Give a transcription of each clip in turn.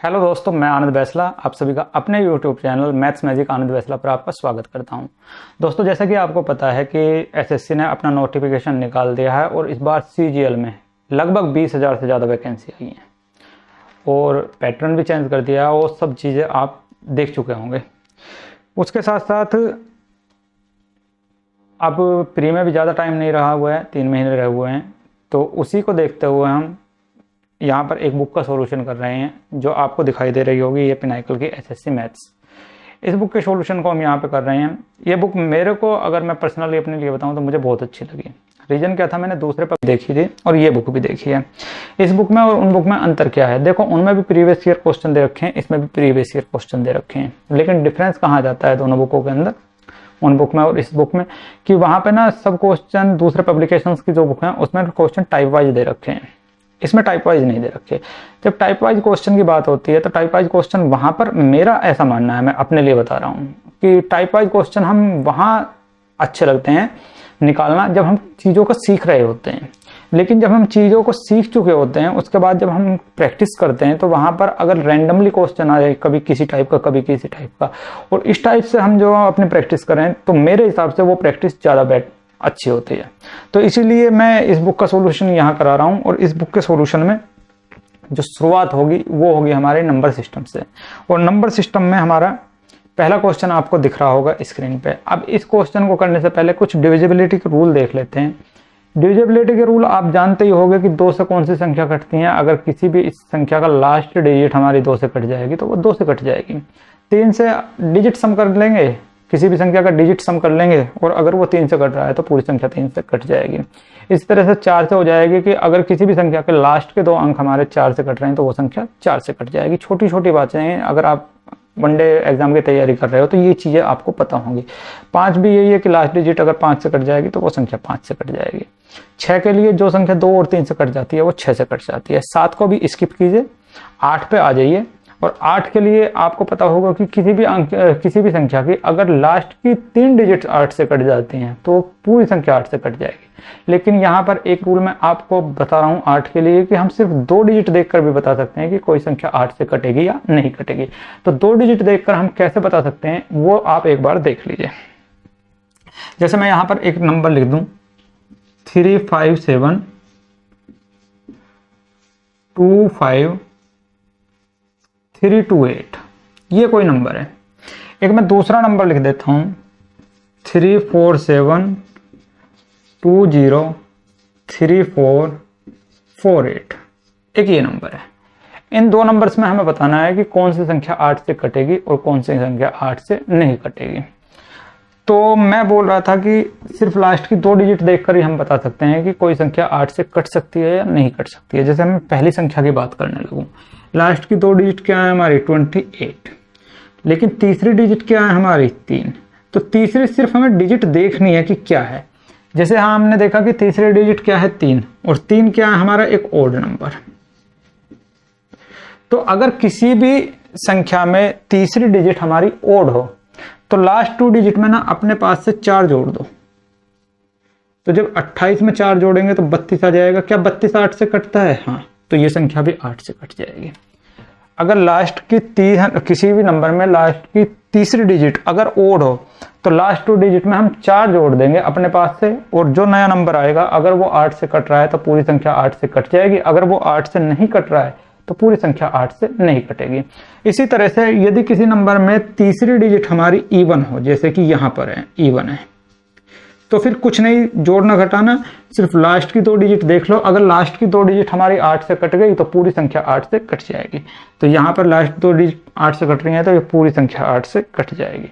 Hello दोस्तों, मैं आनंद बैसला आप सभी का अपने यूट्यूब चैनल मैथ्स मैजिक आनंद बैसला पर आपका स्वागत करता हूं। दोस्तों, जैसा कि आपको पता है कि एसएससी ने अपना नोटिफिकेशन निकाल दिया है और इस बार सीजीएल में लगभग 20,000 से ज़्यादा वैकेंसी आई हैं और पैटर्न भी चेंज कर दिया है। वो सब चीज़ें आप देख चुके होंगे। उसके साथ साथ अब प्री में भी ज़्यादा टाइम नहीं रहा हुआ है, 3 महीने रहे हुए हैं। तो उसी को देखते हुए हम यहाँ पर एक बुक का सॉल्यूशन कर रहे हैं जो आपको दिखाई दे रही होगी। ये पिनाकल की एसएससी मैथ्स, इस बुक के सॉल्यूशन को हम यहाँ पे कर रहे हैं। ये बुक मेरे को, अगर मैं पर्सनली अपने लिए बताऊँ तो मुझे बहुत अच्छी लगी। रीज़न क्या था, मैंने दूसरे पर देखी थी और ये बुक भी देखी है। इस बुक में और उन बुक में अंतर क्या है, देखो उनमें भी प्रीवियस ईयर क्वेश्चन दे रखे हैं, इसमें भी प्रीवियस ईयर क्वेश्चन दे रखे हैं। लेकिन डिफरेंस कहाँ जाता है दोनों बुकों के अंदर, उन बुक में और इस बुक में, कि वहाँ पे ना सब क्वेश्चन दूसरे पब्लिकेशंस की जो बुक हैं उसमें क्वेश्चन टाइप वाइज दे रखे हैं, इसमें टाइप वाइज नहीं दे रखे। जब टाइप वाइज क्वेश्चन की बात होती है तो टाइप वाइज क्वेश्चन वहाँ पर, मेरा ऐसा मानना है, मैं अपने लिए बता रहा हूँ कि टाइप वाइज क्वेश्चन हम वहाँ अच्छे लगते हैं निकालना जब हम चीज़ों को सीख रहे होते हैं। लेकिन जब हम चीज़ों को सीख चुके होते हैं उसके बाद जब हम प्रैक्टिस करते हैं तो वहाँ पर अगर रैंडमली क्वेश्चन आ जाए, कभी किसी टाइप का कभी किसी टाइप का, और इस टाइप से हम जो अपनी प्रैक्टिस करें तो मेरे हिसाब से वो प्रैक्टिस ज़्यादा अच्छी होती है। तो इसीलिए मैं इस बुक का सॉल्यूशन यहाँ करा रहा हूँ। और इस बुक के सॉल्यूशन में जो शुरुआत होगी वो होगी हमारे नंबर सिस्टम से। और नंबर सिस्टम में हमारा पहला क्वेश्चन आपको दिख रहा होगा स्क्रीन पे। अब इस क्वेश्चन को करने से पहले कुछ डिविजिबिलिटी के रूल देख लेते हैं। डिविजिबिलिटी के रूल आप जानते ही होंगे कि 2 से कौन सी संख्या कटती है। अगर किसी भी इस संख्या का लास्ट डिजिट हमारी 2 से कट जाएगी तो वो 2 से कट जाएगी। 3 से डिजिट सम कर लेंगे, किसी भी संख्या का डिजिट सम कर लेंगे और अगर वो 3 से कट रहा है तो पूरी संख्या 3 से कट जाएगी। इस तरह से 4 से हो जाएगी कि अगर किसी भी संख्या के लास्ट के 2 अंक हमारे 4 से कट रहे हैं तो वो संख्या 4 से कट जाएगी। छोटी छोटी बातें हैं, अगर आप वनडे एग्जाम की तैयारी कर रहे हो तो ये चीज़ें आपको पता होंगी। 5 भी यही है कि लास्ट डिजिट अगर 5 से कट जाएगी तो वो संख्या 5 से कट जाएगी। 6 के लिए जो संख्या 2 और 3 से कट जाती है वो 6 से कट जाती है। 7 को भी स्किप कीजिए, 8 पे आ जाइए। और 8 के लिए आपको पता होगा कि किसी भी संख्या की अगर लास्ट की 3 डिजिट 8 से कट जाती हैं तो पूरी संख्या 8 से कट जाएगी। लेकिन यहाँ पर एक रूल मैं आपको बता रहा हूँ 8 के लिए, कि हम सिर्फ 2 डिजिट देखकर भी बता सकते हैं कि कोई संख्या 8 से कटेगी या नहीं कटेगी। तो 2 डिजिट देखकर हम कैसे बता सकते हैं वो आप एक बार देख लीजिए। जैसे मैं यहाँ पर एक नंबर लिख दूं 35725 ये कोई नंबर है। एक मैं दूसरा नंबर लिख देता हूं 347203448, एक ये नंबर है। इन 2 नंबर्स में हमें बताना है कि कौन सी संख्या 8 से कटेगी और कौन सी संख्या 8 से नहीं कटेगी। तो मैं बोल रहा था कि सिर्फ लास्ट की 2 डिजिट देखकर ही हम बता सकते हैं कि कोई संख्या 8 से कट सकती है या नहीं कट सकती है। जैसे मैं पहली संख्या की बात करने लगूं, लास्ट की 2 डिजिट क्या है हमारी 28, लेकिन तीसरी डिजिट क्या है हमारी 3। तो तीसरी सिर्फ हमें डिजिट देखनी है कि क्या है। जैसे हमने देखा कि तीसरी डिजिट क्या है 3, और 3 क्या है हमारा एक ओड नंबर। तो अगर किसी भी संख्या में तीसरी डिजिट हमारी ओड हो तो लास्ट 2 डिजिट में ना अपने पास से 4 जोड़ दो। तो जब 28 में 4 जोड़ेंगे तो 32 आ जाएगा। क्या 32 8 से कटता है? हाँ, तो ये संख्या भी 8 से कट जाएगी। अगर लास्ट की किसी भी नंबर में लास्ट की तीसरी डिजिट अगर ओड हो तो लास्ट 2 डिजिट में हम 4 जोड़ देंगे अपने पास से, और जो नया नंबर आएगा अगर वो 8 से कट रहा है तो पूरी संख्या 8 से कट जाएगी। अगर वो 8 से नहीं कट रहा है तो पूरी संख्या 8 से नहीं कटेगी। इसी तरह से यदि किसी नंबर में तीसरी डिजिट हमारी इवन हो, जैसे कि यहाँ पर है इवन है, तो फिर कुछ नहीं जोड़ना घटाना, सिर्फ लास्ट की 2 डिजिट देख लो। अगर लास्ट की 2 डिजिट हमारी 8 से कट गई तो पूरी संख्या 8 से कट जाएगी। तो यहाँ पर लास्ट 2 डिजिट 8 से कट रही है तो ये पूरी संख्या 8 से कट जाएगी।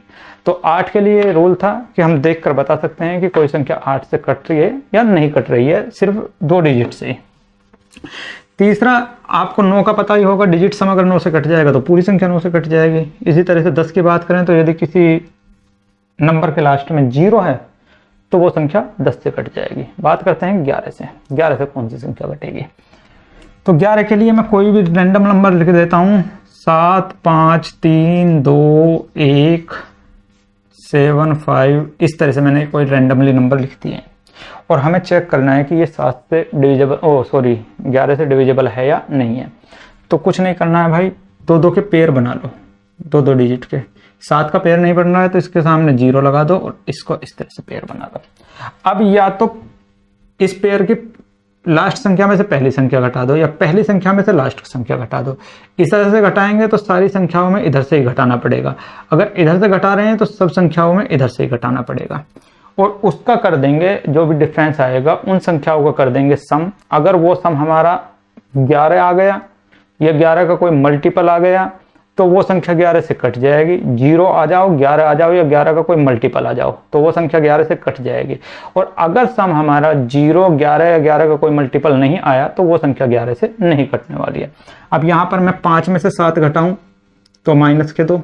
तो 8 के लिए रूल था कि हम देखकर बता सकते हैं कि कोई संख्या 8 से कट रही है या नहीं कट रही है, सिर्फ 2 डिजिट से। तीसरा, आपको 9 का पता ही होगा, डिजिट सम अगर 9 से कट जाएगा तो पूरी संख्या 9 से कट जाएगी। इसी तरह से 10 की बात करें तो यदि किसी नंबर के लास्ट में 0 है तो वो संख्या 10 से कट जाएगी। बात करते हैं 11 से। 11 से कौन सी संख्या कटेगी? तो 11 के लिए मैं कोई भी रैंडम नंबर लिख देता हूँ 7 5 3 2 1 7 5। इस तरह से मैंने कोई रैंडमली नंबर लिख दिए और हमें चेक करना है कि ये 7 से डिविजिबल 11 से डिविजिबल है या नहीं है। तो कुछ नहीं करना है भाई, दो दो के पेयर बना लो, दो दो डिजिट के। 7 का पेयर नहीं बनना है तो इसके सामने 0 लगा दो और इसको इस तरह से पेयर बना दो। अब या तो इस पेयर की लास्ट संख्या में से पहली संख्या घटा दो या पहली संख्या में से लास्ट संख्या घटा दो। इस तरह से घटाएंगे तो सारी संख्याओं में इधर से ही घटाना पड़ेगा। अगर इधर से घटा रहे हैं तो सब संख्याओं में इधर से ही घटाना पड़ेगा और उसका कर देंगे, जो भी डिफरेंस आएगा उन संख्याओं का कर देंगे सम। अगर वो सम हमारा 11 आ गया या 11 का कोई मल्टीपल आ गया तो वो संख्या 11 से कट जाएगी। 0 आ जाओ, 11 आ जाओ या 11 का कोई मल्टीपल आ जाओ तो वो संख्या 11 से कट जाएगी। और अगर सम हमारा 0, 11 या 11 का कोई मल्टीपल नहीं आया तो वो संख्या 11 से नहीं कटने वाली है। अब यहाँ पर मैं 5 में से 7 घटाऊं तो माइनस के 2,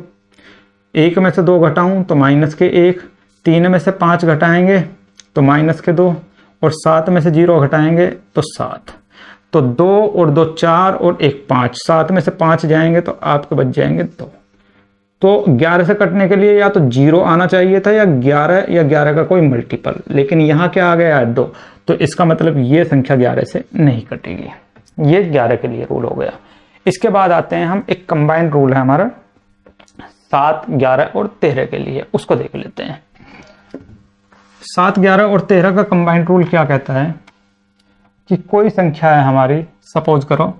1 में से 2 घटाऊं तो माइनस के 1, 3 में से 5 घटाएंगे तो माइनस के 2 और 7 में से 0 घटाएंगे तो 7। तो 2 और 2 4 और 1 5, 7 में से 5 जाएंगे तो आपके बच जाएंगे 2। तो 11 से कटने के लिए या तो 0 आना चाहिए था या 11 का कोई मल्टीपल, लेकिन यहाँ क्या आ गया है 2। तो इसका मतलब ये संख्या 11 से नहीं कटेगी। ये 11 के लिए रूल हो गया। इसके बाद आते हैं हम, एक कंबाइंड रूल है हमारा 7, 11 और 13 के लिए, उसको देख लेते हैं। 7, 11 और 13 का कंबाइंड रूल क्या कहता है कि कोई संख्या है हमारी, सपोज करो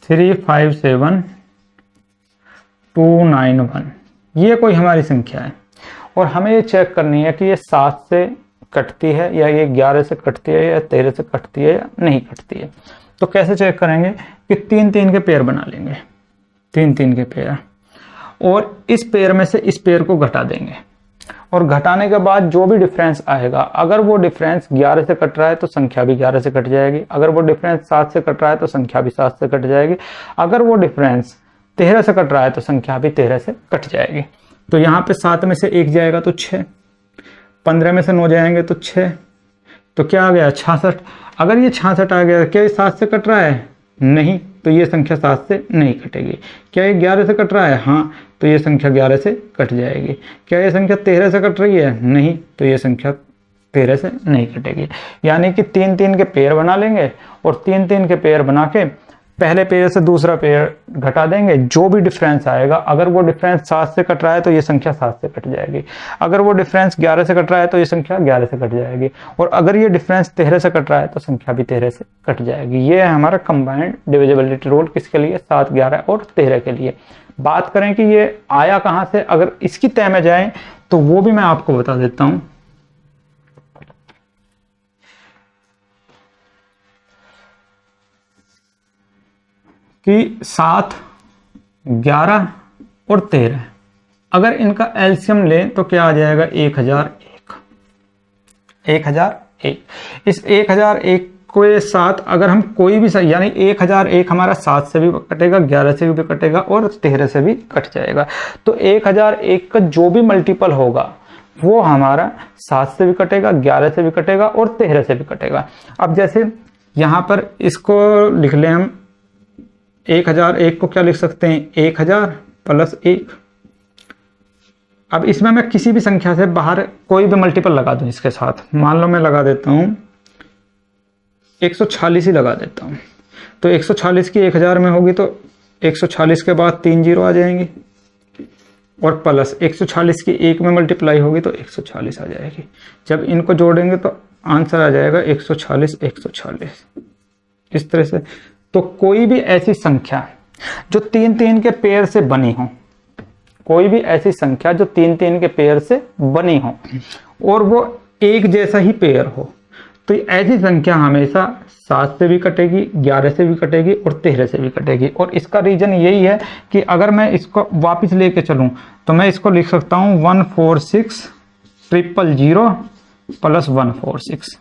357291, ये कोई हमारी संख्या है और हमें ये चेक करनी है कि ये 7 से कटती है या ये 11 से कटती है या 13 से कटती है या नहीं कटती है। तो कैसे चेक करेंगे कि 3-3 के पेयर बना लेंगे, 3-3 के पेयर, और इस पेयर में से इस पेयर को घटा देंगे और घटाने के बाद जो भी डिफरेंस आएगा, अगर वो डिफरेंस 11 से कट रहा है तो संख्या भी 11 से कट जाएगी। अगर वो डिफरेंस 7 से कट रहा है तो संख्या भी 7 से कट जाएगी। अगर वो डिफरेंस 13 से कट रहा है तो संख्या भी 13 से कट जाएगी। तो यहाँ पे 7 में से 1 जाएगा तो 6, 15 में से 9 जाएंगे तो 6, तो क्या आ गया 66। अगर ये 66 आ गया, क्या ये 7 से कट रहा है? नहीं, तो ये संख्या 7 से नहीं कटेगी। क्या ये 11 से कट रहा है? हाँ, तो ये संख्या 11 से कट जाएगी। क्या ये संख्या 13 से कट रही है? नहीं, तो ये संख्या 13 से नहीं कटेगी। यानी कि 3-3 के पेयर बना लेंगे और 3-3 के पेयर बना के पहले पेयर से दूसरा पेयर घटा देंगे। जो भी डिफरेंस आएगा, अगर वो डिफरेंस 7 से कट रहा है तो ये संख्या 7 से कट जाएगी। अगर वो डिफरेंस 11 से कट रहा है तो ये संख्या 11 से कट जाएगी। और अगर ये डिफरेंस 13 से कट रहा है तो संख्या भी 13 से कट जाएगी। ये है हमारा कंबाइंड डिविजिबिलिटी रूल। किसके लिए? 7, 11 और 13 के लिए। बात करें कि ये आया कहां से, अगर इसकी तय में जाए तो वो भी मैं आपको बता देता हूं। कि 7, 11 और 13 अगर इनका एलसीएम लें तो क्या आ जाएगा? 1001। 1001। इस 1001 को साथ अगर हम कोई भी, यानी 1001 हमारा 7 से भी कटेगा, 11 से भी कटेगा और 13 से भी कट जाएगा। तो 1001 का जो भी मल्टीपल होगा वो हमारा 7 से भी कटेगा, 11 से भी कटेगा और 13 से भी कटेगा। अब जैसे यहाँ पर इसको लिख लें हम, 1001 को क्या लिख सकते हैं? 1000 प्लस 1। अब इसमें मैं किसी भी संख्या से बाहर कोई भी मल्टीपल लगा दूं इसके साथ, मान लो मैं लगा देता हूं 146 ही लगा देता हूं। तो 146 की 1000 में होगी तो 146 के बाद 3 0 आ जाएंगी और प्लस 146 की 1 में मल्टीप्लाई होगी तो 146 आ जाएगी। जब इनको जोड़ेंगे तो आंसर आ जाएगा 146, 146 इस तरह से। तो कोई भी ऐसी संख्या जो 3-3 के पेयर से बनी हो, कोई भी ऐसी संख्या जो 3-3 के पेयर से बनी हो और वो एक जैसा ही पेयर हो, तो ऐसी संख्या हमेशा 7 से भी कटेगी, 11 से भी कटेगी और 13 से भी कटेगी। और इसका रीजन यही है कि अगर मैं इसको वापस लेके चलूं तो मैं इसको लिख सकता हूं 146,000 प्लस 146।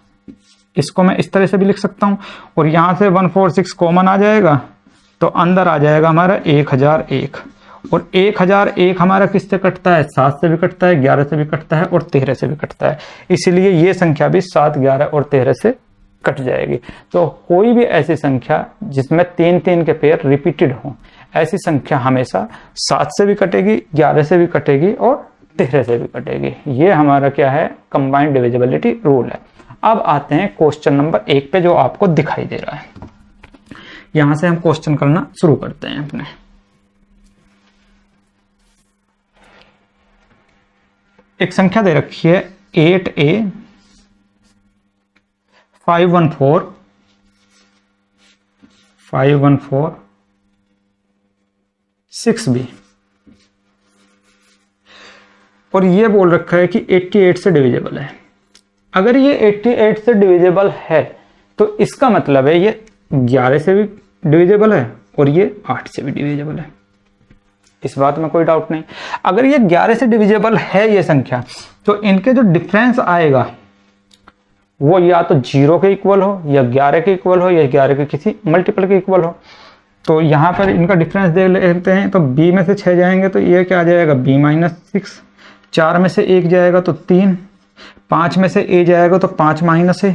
इसको मैं इस तरह से भी लिख सकता हूं और यहां से 146 कॉमन आ जाएगा तो अंदर आ जाएगा हमारा 1001। और 1001 हमारा किससे कटता है? 7 से भी कटता है, 11 से भी कटता है और 13 से भी कटता है। इसलिए ये संख्या भी 7, 11 और 13 से कट जाएगी। तो कोई भी ऐसी संख्या जिसमें 3-3 के पेयर रिपीटेड हो, ऐसी संख्या हमेशा 7 से भी कटेगी, 11 से भी कटेगी और 13 से भी कटेगी। ये हमारा क्या है? कंबाइंड डिविजिबिलिटी रूल है। अब आते हैं क्वेश्चन नंबर 1 पे जो आपको दिखाई दे रहा है। यहां से हम क्वेश्चन करना शुरू करते हैं अपने। एक संख्या दे रखी है 8A 514 6B और ये बोल रखा है कि 88 से डिविजिबल है। अगर ये 88 से डिविजिबल है तो इसका मतलब है ये 11 से भी डिविजिबल है और ये 8 से भी डिविजिबल है, इस बात में कोई डाउट नहीं। अगर ये 11 से डिविजिबल है ये संख्या, तो इनके जो डिफरेंस आएगा वो या तो 0 के इक्वल हो या 11 के इक्वल हो या 11 के किसी मल्टीपल के इक्वल हो। तो यहाँ पर इनका डिफरेंस देख लेते हैं। तो b में से 6 जाएंगे तो ये क्या आ जाएगा b-6, 4 में से 1 जाएगा तो 3, 5 में से a जाएगा तो 5-a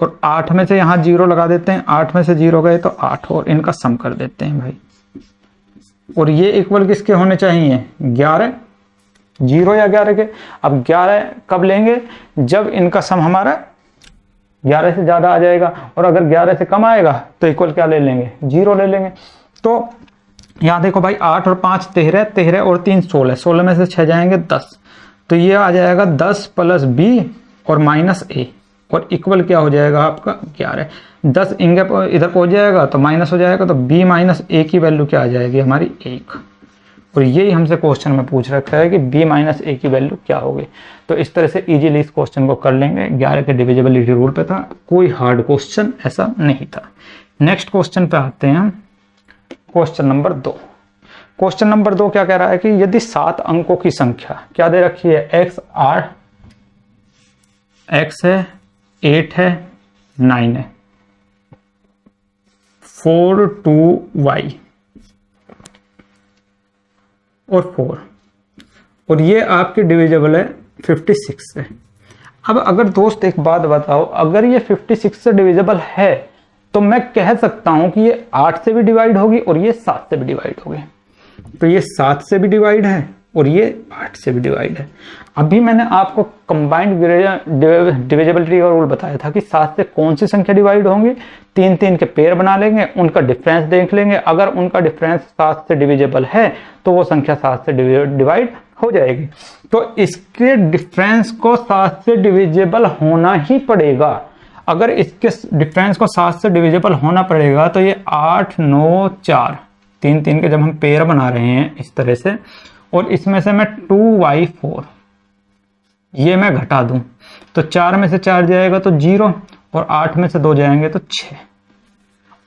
और 8 में से यहाँ 0 लगा देते हैं। 8 में से 0 गए तो 8 और इनका सम कर देते हैं भाई। और ये इक्वल किसके होने चाहिए? 11, 0 या 11 के। अब 11 कब लेंगे? जब इनका सम हमारा 11 से ज़्यादा आ जाएगा, और अगर 11 से कम आएगा तो इक्वल क्या ले लेंगे? 0 ले लेंगे। तो यहाँ देखो भाई 8 और 5 13, 13 और 3 16, 16 में से 6 जाएंगे 10, तो ये आ जाएगा 10 प्लस b और माइनस a और इक्वल क्या हो जाएगा आपका 11। 10 इधर पहुंच जाएगा तो माइनस हो जाएगा, तो b माइनस a की वैल्यू क्या आ जाएगी हमारी 1। और यही हमसे क्वेश्चन में पूछ रखा है कि b माइनस a की वैल्यू क्या होगी। तो इस तरह से इजीली इस क्वेश्चन को कर लेंगे। 11 के डिविजिबिलिटी रूल पे था, कोई हार्ड क्वेश्चन ऐसा नहीं था। नेक्स्ट क्वेश्चन पे आते हैं हम, क्वेश्चन नंबर 2। क्वेश्चन नंबर 2 क्या कह रहा है कि यदि 7 अंकों की संख्या क्या दे रखी है? x है, 8 है, 9 है, 4 2y और 4, और ये आपकी डिविजिबल है 56 से। अब अगर दोस्त एक बात बताओ, अगर ये 56 से डिविजिबल है तो मैं कह सकता हूं कि ये 8 से भी डिवाइड होगी और ये 7 से भी डिवाइड होगी। तो ये 7 से भी डिवाइड है और ये 8 से भी डिवाइड है। अभी मैंने आपको कंबाइंड डिविजिबिलिटी का रूल बताया था कि 7 से कौन सी संख्या डिवाइड होंगी, 3-3 के पेयर बना लेंगे, उनका डिफरेंस देख लेंगे। अगर उनका डिफरेंस 7 से डिविजिबल है तो वो संख्या 7 से डिवाइड हो जाएगी। तो इसके डिफरेंस को 7 से डिविजिबल होना ही पड़ेगा। अगर इसके डिफरेंस को 7 से डिविजिबल होना पड़ेगा तो ये 8 9 4, 3-3 के जब हम पेयर बना रहे हैं इस तरह से, और इसमें से मैं 2y4 ये मैं घटा दूं तो 4 में से 4 जाएगा तो 0 और 8 में से 2 जाएंगे तो 6,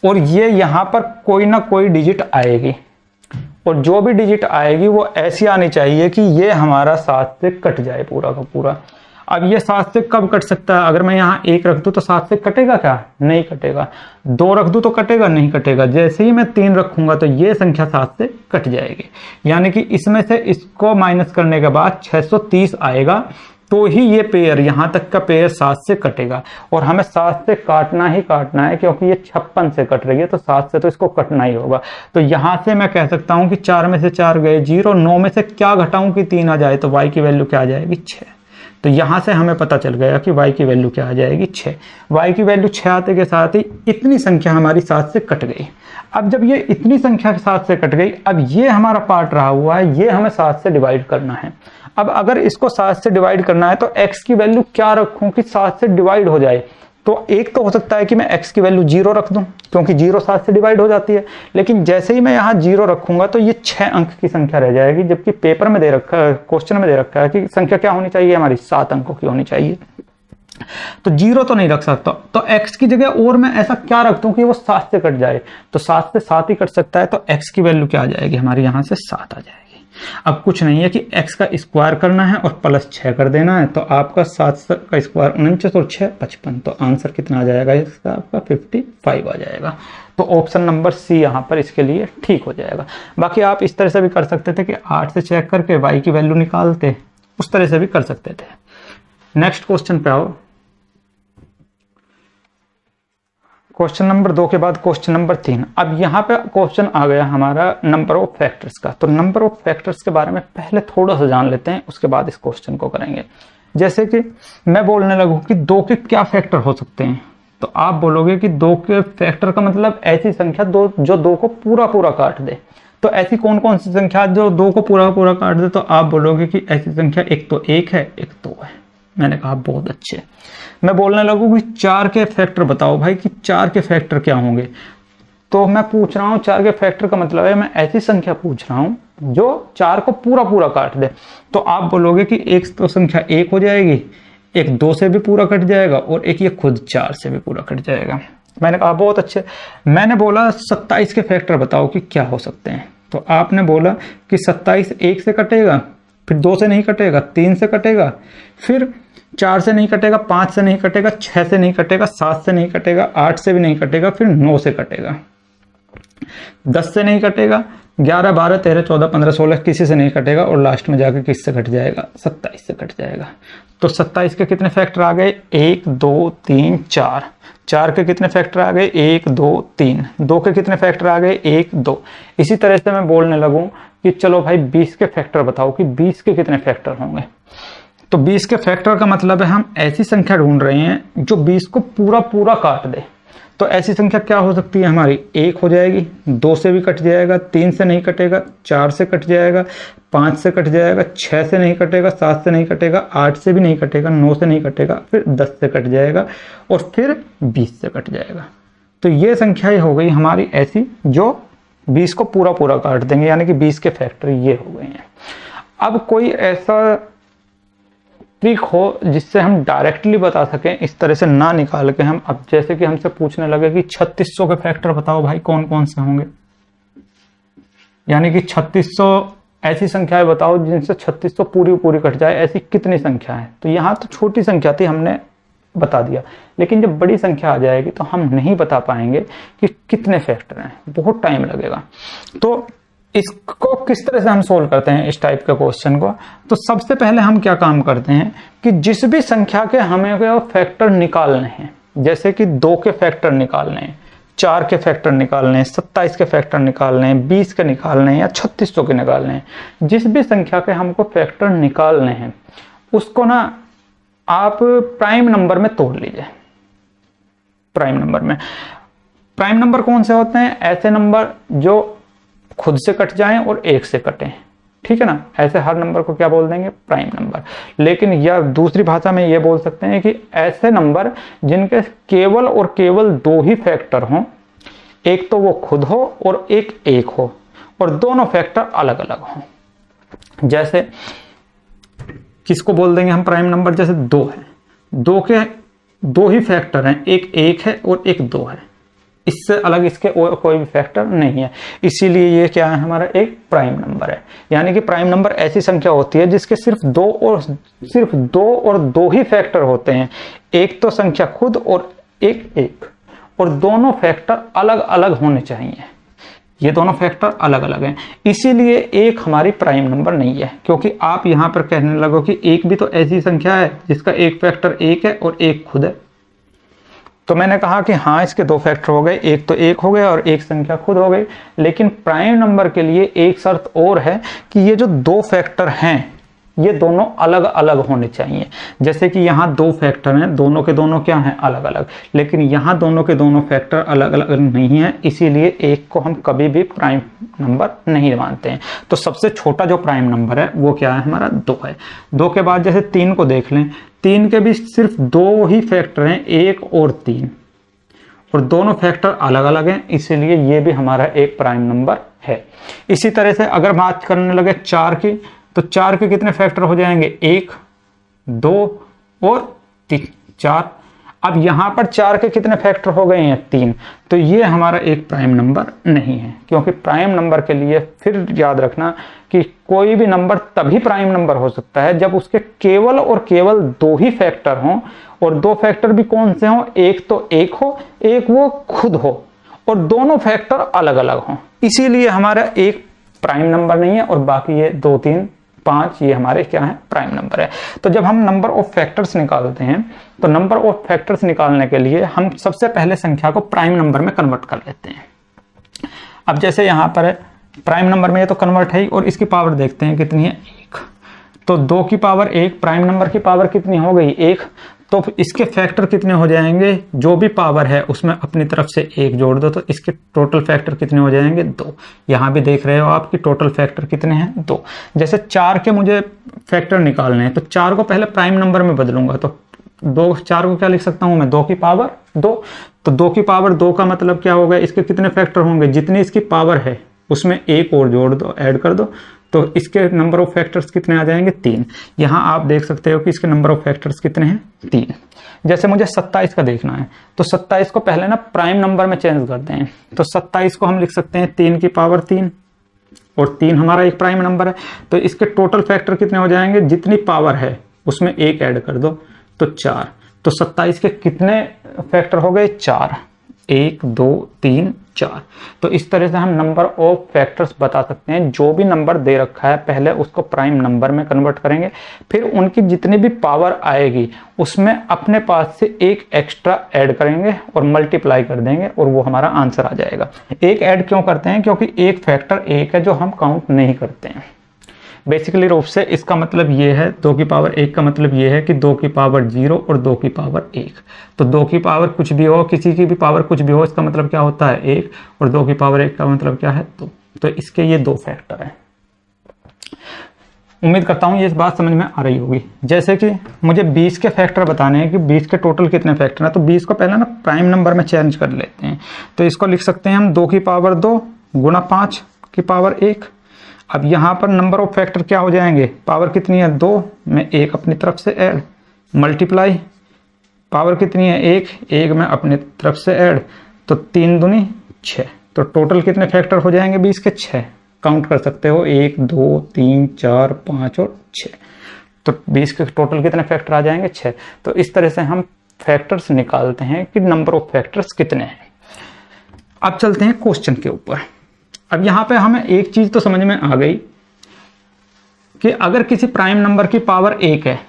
और ये यहां पर कोई ना कोई डिजिट आएगी, और जो भी डिजिट आएगी वो ऐसी आनी चाहिए कि ये हमारा 7 से कट जाए पूरा का पूरा। अब ये 7 से कब कट सकता है? अगर मैं यहाँ 1 रख दूं तो 7 से कटेगा क्या? नहीं कटेगा। 2 रख दूं तो कटेगा? नहीं कटेगा। जैसे ही मैं 3 रखूंगा तो ये संख्या 7 से कट जाएगी, यानी कि इसमें से इसको माइनस करने के बाद 630 आएगा, तो ही ये पेयर यहाँ तक का पेयर 7 से कटेगा। और हमें 7 से काटना ही काटना है, क्योंकि ये 56 से कट रही है तो 7 से तो इसको कटना ही होगा। तो यहाँ से मैं कह सकता हूँ कि 4 में से 4 गए 0, 9 में से क्या घटाऊं कि 3 आ जाए, तो y की वैल्यू क्या आ जाएगी? 6। तो यहाँ से हमें पता चल गया कि y की वैल्यू क्या आ जाएगी? 6। y की वैल्यू 6 आते के साथ ही इतनी संख्या हमारी 7 से कट गई। अब जब ये इतनी संख्या 7 से कट गई, अब ये हमारा पार्ट रहा हुआ है, ये हमें 7 से डिवाइड करना है। अब अगर इसको 7 से डिवाइड करना है तो x की वैल्यू क्या रखूं कि 7 से डिवाइड हो जाए? तो एक तो हो सकता है कि मैं x की वैल्यू 0 रख दूं, क्योंकि 0 7 से डिवाइड हो जाती है। लेकिन जैसे ही मैं यहाँ 0 रखूंगा तो ये 6 अंक की संख्या रह जाएगी, जबकि पेपर में दे रखा है, क्वेश्चन में दे रखा है कि संख्या क्या होनी चाहिए हमारी? 7 अंकों की होनी चाहिए। तो 0 तो नहीं रख सकता, तो x की जगह और मैं ऐसा क्या रख दूं कि वो 7 से कट जाए? तो 7 से 7 ही कट सकता है, तो x की वैल्यू क्या आ जाएगी हमारी? यहाँ से 7 आ जाएगी। अब कुछ नहीं है कि x का स्क्वायर करना है और प्लस 6 कर देना है, तो आपका 7 का स्क्वायर 49 और 6 55, तो आंसर कितना आ जाएगा इसका? आपका 55 आ जाएगा। तो ऑप्शन नंबर सी यहाँ पर इसके लिए ठीक हो जाएगा। बाकी आप इस तरह से भी कर सकते थे कि 8 से चेक करके y की वैल्यू निकालते, उस तरह से भी कर सकते थे। नेक्स्ट क्वेश्चन पे आओ। क्वेश्चन नंबर 2 के बाद क्वेश्चन नंबर 3। अब यहाँ पे क्वेश्चन आ गया हमारा नंबर ऑफ फैक्टर्स का। तो नंबर ऑफ फैक्टर्स के बारे में पहले थोड़ा सा जान लेते हैं, उसके बाद इस क्वेश्चन को करेंगे। जैसे कि मैं बोलने लगूं कि 2 के क्या फैक्टर हो सकते हैं, तो आप बोलोगे कि 2 के फैक्टर का मतलब ऐसी संख्या जो 2 को पूरा पूरा काट दे। तो ऐसी कौन कौन सी संख्या जो 2 को पूरा पूरा काट दे? तो आप बोलोगे कि ऐसी संख्या एक तो 1 है, एक 2 है। मैंने कहा बहुत अच्छे। मैं बोलने लगूँ कि 4 के फैक्टर बताओ भाई, कि 4 के फैक्टर क्या होंगे। तो मैं पूछ रहा हूँ 4 के फैक्टर का मतलब है मैं ऐसी संख्या पूछ रहा हूँ जो 4 को पूरा पूरा काट दे। तो आप बोलोगे कि एक तो संख्या 1 हो जाएगी, एक 2 से भी पूरा कट जाएगा, और एक ये खुद 4 से भी पूरा कट जाएगा। मैंने कहा बहुत अच्छे। मैंने बोला 27 के फैक्टर बताओ कि क्या हो सकते हैं। तो आपने बोला कि 27 1 से कटेगा, फिर 2 से नहीं कटेगा, 3 से कटेगा, फिर 4 से नहीं कटेगा, 5 से नहीं कटेगा, 6 से नहीं कटेगा, 7 से नहीं कटेगा, 8 से भी नहीं कटेगा, फिर 9 से कटेगा, 10 से नहीं कटेगा, 11 12 13 14 15 16 किसी से नहीं कटेगा, और लास्ट में जाकर किससे कट जाएगा? 27 से कट जाएगा। तो 27 के कितने फैक्टर आ गए? 1 2 3 4। 4 के कितने फैक्टर आ गए? 1 2 3। 2 के कितने फैक्टर आ गए? 1 2। इसी तरह से मैं बोलने लगूं कि चलो भाई 20 के फैक्टर बताओ कि 20 के कितने फैक्टर होंगे। तो 20 के फैक्टर का मतलब है हम ऐसी संख्या ढूंढ रहे हैं जो 20 को पूरा पूरा काट दे। तो ऐसी संख्या क्या हो सकती है हमारी? 1 हो जाएगी, 2 से भी कट जाएगा, 3 से नहीं कटेगा, 4 से कट जाएगा, 5 से कट जाएगा, 6 से नहीं कटेगा, 7 से नहीं कटेगा, 8 से भी नहीं कटेगा, 9 से नहीं कटेगा, फिर 10 से कट जाएगा, और फिर 20 से कट जाएगा। तो ये संख्या हो गई हमारी ऐसी जो 20 को पूरा पूरा काट देंगे, यानी कि 20 के फैक्टर ये हो गए हैं। अब कोई ऐसा ट्रिक हो जिससे हम डायरेक्टली बता सकें, इस तरह से ना निकाल के हम, अब जैसे कि हमसे पूछने लगे कि 3600 के फैक्टर बताओ भाई कौन कौन से होंगे, यानी कि 3600 ऐसी संख्याएं बताओ जिनसे 3600 पूरी पूरी कट जाए, ऐसी कितनी संख्या है। तो यहाँ तो छोटी संख्या थी, हमने बता दिया, लेकिन जब बड़ी संख्या आ जाएगी तो हम नहीं बता पाएंगे कि कितने फैक्टर हैं, बहुत टाइम लगेगा। तो इसको किस तरह से हम सोल्व करते हैं इस टाइप के क्वेश्चन को? तो सबसे पहले हम क्या काम करते हैं कि जिस भी संख्या के हमें फैक्टर निकालने हैं, जैसे कि 2 के फैक्टर निकालने हैं, 4 के फैक्टर निकालने हैं, 27 के फैक्टर निकालने हैं, 20 के निकालने हैं, या 3600 के निकालने हैं, जिस भी संख्या के हमको फैक्टर निकालने हैं उसको ना आप प्राइम नंबर में तोड़ लीजिए। प्राइम नंबर कौन से होते हैं? ऐसे नंबर जो खुद से कट जाएं और 1 से कटें, ठीक है ना। ऐसे हर नंबर को क्या बोल देंगे? Prime number. लेकिन या दूसरी भाषा में ये बोल सकते हैं कि ऐसे नंबर जिनके केवल और केवल 2 ही फैक्टर हों, एक तो वो खुद हो और एक 1 हो, और दोनों फैक्टर अलग अलग हों। जैसे किसको बोल देंगे हम प्राइम नंबर? जैसे 2 है, 2 के 2 ही फैक्टर हैं, एक 1 है और एक 2 है, इससे अलग इसके और कोई भी फैक्टर नहीं है, इसीलिए ये क्या है? हमारा एक प्राइम नंबर है। यानी कि प्राइम नंबर ऐसी संख्या होती है जिसके सिर्फ दो और दो ही फैक्टर होते हैं, एक तो संख्या खुद और एक, और दोनों फैक्टर अलग अलग होने चाहिए। ये दोनों फैक्टर अलग अलग हैं, इसीलिए एक हमारी प्राइम नंबर नहीं है। क्योंकि आप यहां पर कहने लगो कि एक भी तो ऐसी संख्या है जिसका एक फैक्टर 1 है और एक खुद है। तो मैंने कहा कि हाँ, इसके 2 फैक्टर हो गए, एक तो 1 हो गया और एक संख्या खुद हो गई। लेकिन प्राइम नंबर के लिए एक शर्त और है कि ये जो 2 फैक्टर हैं ये दोनों अलग अलग होने चाहिए। जैसे कि यहाँ 2 फैक्टर हैं, दोनों के दोनों क्या हैं? अलग अलग। लेकिन यहाँ दोनों के दोनों फैक्टर अलग अलग नहीं है, इसीलिए एक को हम कभी भी प्राइम नंबर नहीं मानते हैं। तो सबसे छोटा जो प्राइम नंबर है वो क्या है? हमारा 2 है। 2 के बाद जैसे 3 को देख लें, 3 के भी सिर्फ 2 ही फैक्टर हैं, 1 और 3, और दोनों फैक्टर अलग अलग हैं, इसीलिए ये भी हमारा एक प्राइम नंबर है। इसी तरह से अगर बात करने लगे 4 की, तो 4 के कितने फैक्टर हो जाएंगे? 1 2 और 3, 4। अब यहां पर 4 के कितने फैक्टर हो गए हैं? 3। तो ये हमारा एक प्राइम नंबर नहीं है, क्योंकि प्राइम नंबर के लिए फिर याद रखना कि कोई भी नंबर तभी प्राइम नंबर हो सकता है जब उसके केवल और केवल 2 ही फैक्टर हों, और 2 फैक्टर भी कौन से हों? एक तो 1 हो, एक वो खुद हो, और दोनों फैक्टर अलग अलग हों। इसीलिए हमारा एक प्राइम नंबर नहीं है, और बाकी ये 2 3 5 ये हमारे क्या है? प्राइम नंबर है। तो जब हम नंबर ऑफ फैक्टर्स निकालते हैं, तो नंबर ऑफ फैक्टर्स निकालने के लिए हम सबसे पहले संख्या को प्राइम नंबर में कन्वर्ट कर लेते हैं। अब जैसे यहाँ पर प्राइम नंबर में ये तो कन्वर्ट है ही, और इसकी पावर देखते हैं कितनी है? 1। तो 2 की पावर 1, प्राइम नंबर की पावर कितनी हो गई? 1। तो इसके फैक्टर कितने हो जाएंगे, जो भी पावर है उसमें अपनी तरफ से 1 जोड़ दो तो इसके टोटल फैक्टर कितने हो जाएंगे 2। यहाँ भी देख रहे हो आपकी टोटल फैक्टर कितने हैं 2। जैसे 4 के मुझे फैक्टर निकालने हैं तो 4 को पहले प्राइम नंबर में बदलूंगा तो 4 को क्या लिख सकता हूं मैं 2 की पावर 2। तो 2 की पावर 2 का मतलब क्या होगा, इसके कितने फैक्टर होंगे, जितनी इसकी पावर है उसमें 1 और जोड़ दो, ऐड कर दो तो इसके नंबर ऑफ फैक्टर्स कितने आ जाएंगे 3। यहां आप देख सकते हो कि इसके नंबर ऑफ फैक्टर्स कितने हैं 3। जैसे मुझे 27 का देखना है तो 27 को पहले ना प्राइम नंबर में चेंज करते हैं तो 27 को हम लिख सकते हैं 3 की पावर 3 और 3 हमारा एक प्राइम नंबर है। तो इसके टोटल फैक्टर कितने हो जाएंगे, जितनी पावर है उसमें 1 ऐड कर दो तो 4। तो 27 के कितने फैक्टर हो गए 4, 1 2 3 4। तो इस तरह से हम नंबर ऑफ फैक्टर्स बता सकते हैं। जो भी नंबर दे रखा है पहले उसको प्राइम नंबर में कन्वर्ट करेंगे, फिर उनकी जितनी भी पावर आएगी उसमें अपने पास से 1 एक्स्ट्रा ऐड करेंगे और मल्टीप्लाई कर देंगे और वो हमारा आंसर आ जाएगा। 1 ऐड क्यों करते हैं, क्योंकि एक फैक्टर 1 है जो हम काउंट नहीं करते हैं। बेसिकली रूप से इसका मतलब ये है, 2 की पावर 1 का मतलब ये है कि 2 की पावर 0 और 2 की पावर 1। तो 2 की पावर कुछ भी हो, किसी की भी पावर कुछ भी हो, इसका मतलब क्या होता है 1 और 2 की पावर 1 का मतलब क्या है 2। तो इसके ये 2 फैक्टर हैं। उम्मीद करता हूँ ये बात समझ में आ रही होगी। जैसे कि मुझे 20 के फैक्टर बताने हैं कि 20 के टोटल कितने फैक्टर हैं, तो 20 को पहले ना प्राइम नंबर में चेंज कर लेते हैं। तो इसको लिख सकते हैं हम 2 की पावर 2 गुणा 5 की पावर 1। अब यहाँ पर नंबर ऑफ फैक्टर क्या हो जाएंगे, पावर कितनी है 2 में 1 अपनी तरफ से ऐड, मल्टीप्लाई पावर कितनी है 1 में अपनी तरफ से ऐड, तो 3 दूनी 6। तो टोटल कितने फैक्टर हो जाएंगे 20 के 6। काउंट कर सकते हो 1 2 3 4 5 और 6। तो 20 के टोटल कितने फैक्टर आ जाएंगे 6। तो इस तरह से हम फैक्टर्स निकालते हैं कि नंबर ऑफ फैक्टर्स कितने हैं। अब चलते हैं क्वेश्चन के ऊपर। अब यहां पे हमें एक चीज तो समझ में आ गई कि अगर किसी प्राइम नंबर की पावर 1 है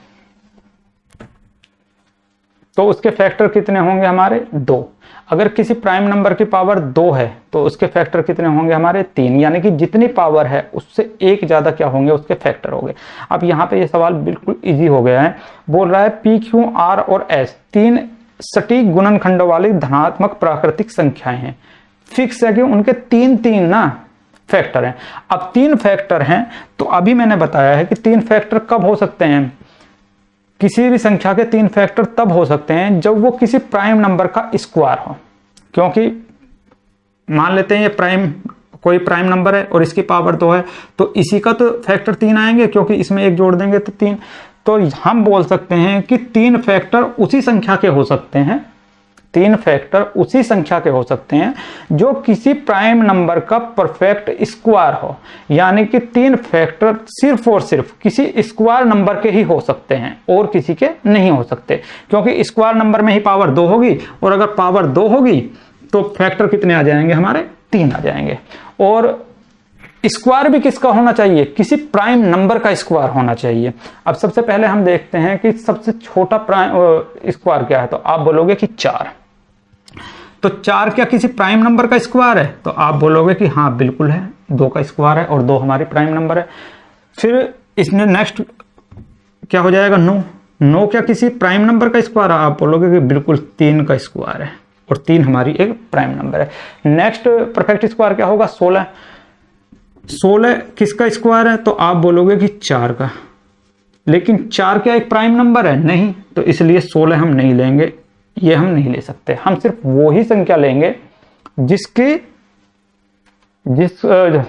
तो उसके फैक्टर कितने होंगे हमारे 2। अगर किसी प्राइम नंबर की पावर 2 है तो उसके फैक्टर कितने होंगे हमारे 3। यानी कि जितनी पावर है उससे 1 ज्यादा क्या होंगे उसके फैक्टर होंगे। अब यहाँ पे ये सवाल बिल्कुल इजी हो गया है। बोल रहा है P Q R और S 3 सटीक गुणनखंडों वाली धनात्मक प्राकृतिक संख्याएं हैं। फिक्स है कि उनके 3 ना फैक्टर हैं। अब 3 फैक्टर हैं तो अभी मैंने बताया है कि 3 फैक्टर कब हो सकते हैं, किसी भी संख्या के 3 फैक्टर तब हो सकते हैं जब वो किसी प्राइम नंबर का स्क्वायर हो। क्योंकि मान लेते हैं ये कोई प्राइम नंबर है और इसकी पावर 2 है तो इसी का तो फैक्टर 3 आएंगे, क्योंकि इसमें 1 जोड़ देंगे तो 3। तो हम बोल सकते हैं कि 3 फैक्टर उसी संख्या के हो सकते हैं, 3 फैक्टर उसी संख्या के हो सकते हैं जो किसी प्राइम नंबर का परफेक्ट स्क्वायर हो। यानी कि 3 फैक्टर सिर्फ और सिर्फ किसी स्क्वायर नंबर के ही हो सकते हैं और किसी के नहीं हो सकते, क्योंकि स्क्वायर नंबर में ही पावर 2 होगी और अगर पावर 2 होगी तो फैक्टर कितने आ जाएंगे हमारे 3 आ जाएंगे। और स्क्वायर भी किसका होना चाहिए, किसी प्राइम नंबर का स्क्वायर होना चाहिए। अब सबसे पहले हम देखते हैं कि सबसे छोटा प्राइम स्क्वायर क्या है, तो आप बोलोगे कि 4। तो 4 क्या किसी प्राइम नंबर का स्क्वायर है, तो आप बोलोगे कि हाँ बिल्कुल है, 2 का स्क्वायर है और 2 हमारी प्राइम नंबर है। फिर इसमें नेक्स्ट क्या हो जाएगा 9 क्या किसी प्राइम नंबर का स्क्वायर है, आप बोलोगे कि बिल्कुल 3 का स्क्वायर है और 3 हमारी एक प्राइम नंबर है। नेक्स्ट परफेक्ट स्क्वायर क्या होगा 16 किसका स्क्वायर है, तो आप बोलोगे कि 4 का। लेकिन 4 क्या एक प्राइम नंबर है, नहीं, तो इसलिए 16 हम नहीं लेंगे, ये हम नहीं ले सकते। हम सिर्फ वो ही संख्या लेंगे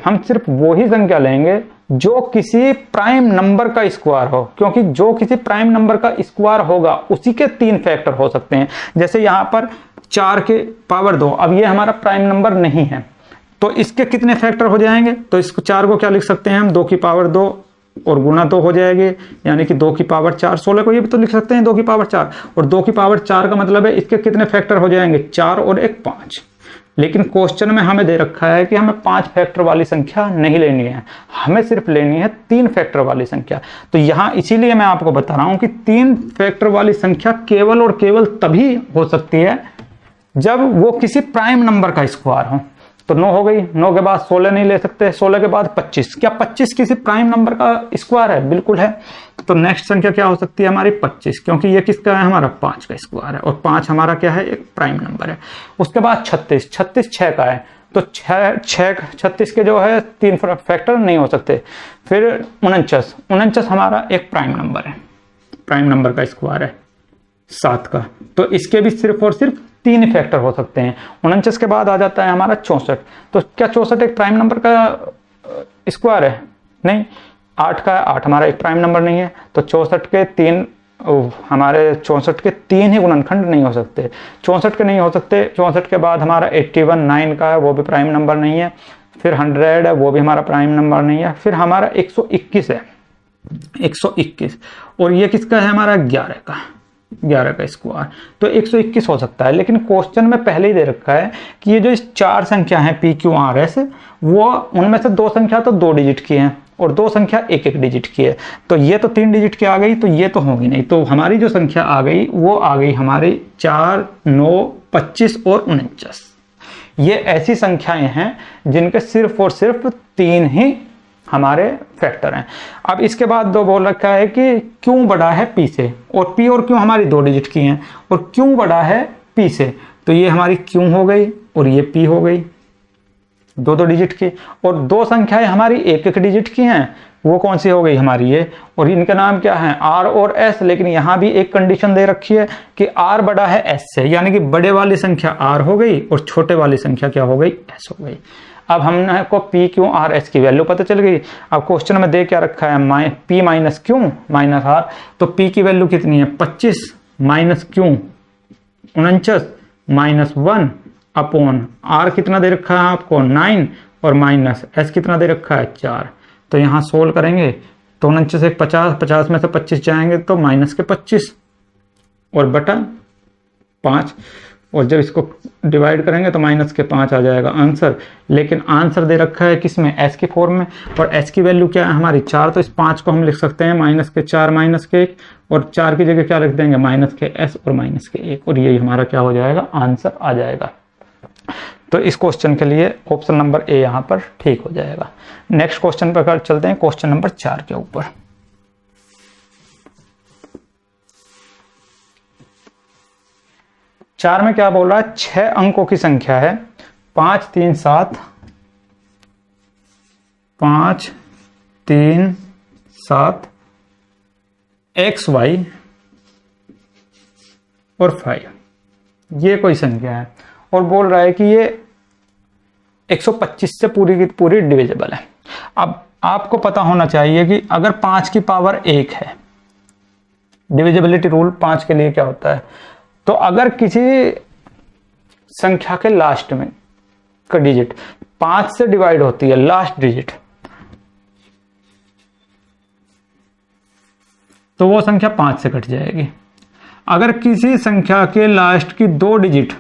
हम सिर्फ वो ही संख्या लेंगे जो किसी प्राइम नंबर का स्क्वायर हो, क्योंकि जो किसी प्राइम नंबर का स्क्वायर होगा उसी के 3 फैक्टर हो सकते हैं। जैसे यहां पर 4 के पावर 2, अब ये हमारा प्राइम नंबर नहीं है तो इसके कितने फैक्टर हो जाएंगे, तो इसको 4 को क्या लिख सकते हैं हम 2 की पावर 2 और गुना 2 हो जाएंगे, यानी कि 2 की पावर 4। 16 को ये भी तो लिख सकते हैं 2 की पावर 4 और 2 की पावर 4 का मतलब है इसके कितने फैक्टर हो जाएंगे 4 और 1 5। लेकिन क्वेश्चन में हमें दे रखा है कि हमें 5 फैक्टर वाली संख्या नहीं लेनी है, हमें सिर्फ लेनी है 3 फैक्टर वाली संख्या। तो यहां इसीलिए मैं आपको बता रहा हूं कि 3 फैक्टर वाली संख्या केवल और केवल तभी हो सकती है जब वो किसी प्राइम नंबर का स्क्वायर हो। तो 9 हो गई, 9 के बाद 16 नहीं ले सकते, 16 के बाद 25। क्या 25 किसी प्राइम नंबर का स्क्वायर है, बिल्कुल है। तो नेक्स्ट संख्या क्या हो सकती है हमारी 25, क्योंकि ये किसका है हमारा 5 का स्क्वायर है और 5 हमारा क्या है एक प्राइम नंबर है। उसके बाद 36, 36 6 का है, तो 36 के जो है 3 फैक्टर नहीं हो सकते। फिर 49, 49 हमारा एक प्राइम नंबर है, प्राइम नंबर का स्क्वायर है 7 का, तो इसके भी सिर्फ और सिर्फ 3 फैक्टर हो सकते हैं। 49 के बाद आ जाता है हमारा 64, तो क्या 64 एक प्राइम नंबर का स्क्वायर है? नहीं। 8 का 8 हमारा एक प्राइम नंबर नहीं है, तो 64 के 3 हमारे 64 के 3 ही गुणनखंड नहीं हो सकते, 64 के नहीं हो सकते। 64 के बाद हमारा 81 9 का है, वो भी प्राइम नंबर नहीं है। फिर 100 है, वो भी हमारा प्राइम नंबर नहीं है। फिर हमारा 121 है, 121, और ये किसका है हमारा 11 का स्क्वायर, तो 121 हो सकता है। लेकिन क्वेश्चन में पहले ही दे रखा है कि ये जो 4 संख्या है PQRS, वो उनमें से 2 संख्या तो 2 डिजिट की है और 2 संख्या 1-1 डिजिट की है, तो ये तो 3 डिजिट की आ गई, तो ये तो होगी नहीं। तो हमारी जो संख्या आ गई वो आ गई हमारी 4, 9, 25 और 49। ये ऐसी संख्याएं हैं जिनके सिर्फ और सिर्फ 3 ही हमारे फैक्टर हैं। अब इसके बाद दो बोल रखा है कि क्यों बड़ा है P से, और P और Q हमारी 2 डिजिट की हैं, और क्यों बड़ा है P से, तो ये हमारी Q हो गई और ये P हो गई, 2-2 डिजिट की। और 2 संख्याएं हमारी 1-1 डिजिट की हैं, वो कौन सी हो गई हमारी ये, और इनका नाम क्या है R और S। लेकिन यहाँ भी एक कंडीशन दे रखी है कि R बड़ा है S से, यानी कि बड़े वाली संख्या R हो गई और छोटे वाली संख्या क्या हो गई, S हो गई। अब हमने को PQRS की वैल्यू पता चल गई। अब क्वेश्चन में दे क्या रखा है P minus Q minus R, तो P की वैल्यू कितनी है 25 minus Q 49 minus 1 upon R कितना दे रखा है आपको 9 और माइनस S कितना दे रखा है 4। तो यहाँ सोल्व करेंगे तो 49 से 50, 50 में से 25 जाएंगे तो माइनस के 25 और बटा 5, और जब इसको डिवाइड करेंगे तो माइनस के 5 आ जाएगा आंसर। लेकिन आंसर दे रखा है किसमें, S की फॉर्म में, और S की वैल्यू क्या है हमारी 4, तो इस 5 को हम लिख सकते हैं माइनस के 4 माइनस के 1, और 4 की जगह क्या लिख देंगे माइनस के S और माइनस के 1, और यही हमारा क्या हो जाएगा आंसर आ जाएगा। तो इस क्वेश्चन के लिए ऑप्शन नंबर ए यहाँ पर ठीक हो जाएगा। नेक्स्ट क्वेश्चन पर चलते हैं, क्वेश्चन नंबर 4 के ऊपर। चार में क्या बोल रहा है, 6 अंकों की संख्या है 5 3 7 5 3 7 XY और 5, ये कोई संख्या है, और बोल रहा है कि ये 125 से पूरी की पूरी डिविजिबल है। अब आपको पता होना चाहिए कि अगर 5 की पावर 1 है, डिविजिबिलिटी रूल 5 के लिए क्या होता है, तो अगर किसी संख्या के लास्ट में का डिजिट 5 से डिवाइड होती है, लास्ट डिजिट, तो वो संख्या 5 से कट जाएगी। अगर किसी संख्या के लास्ट की 2 डिजिट,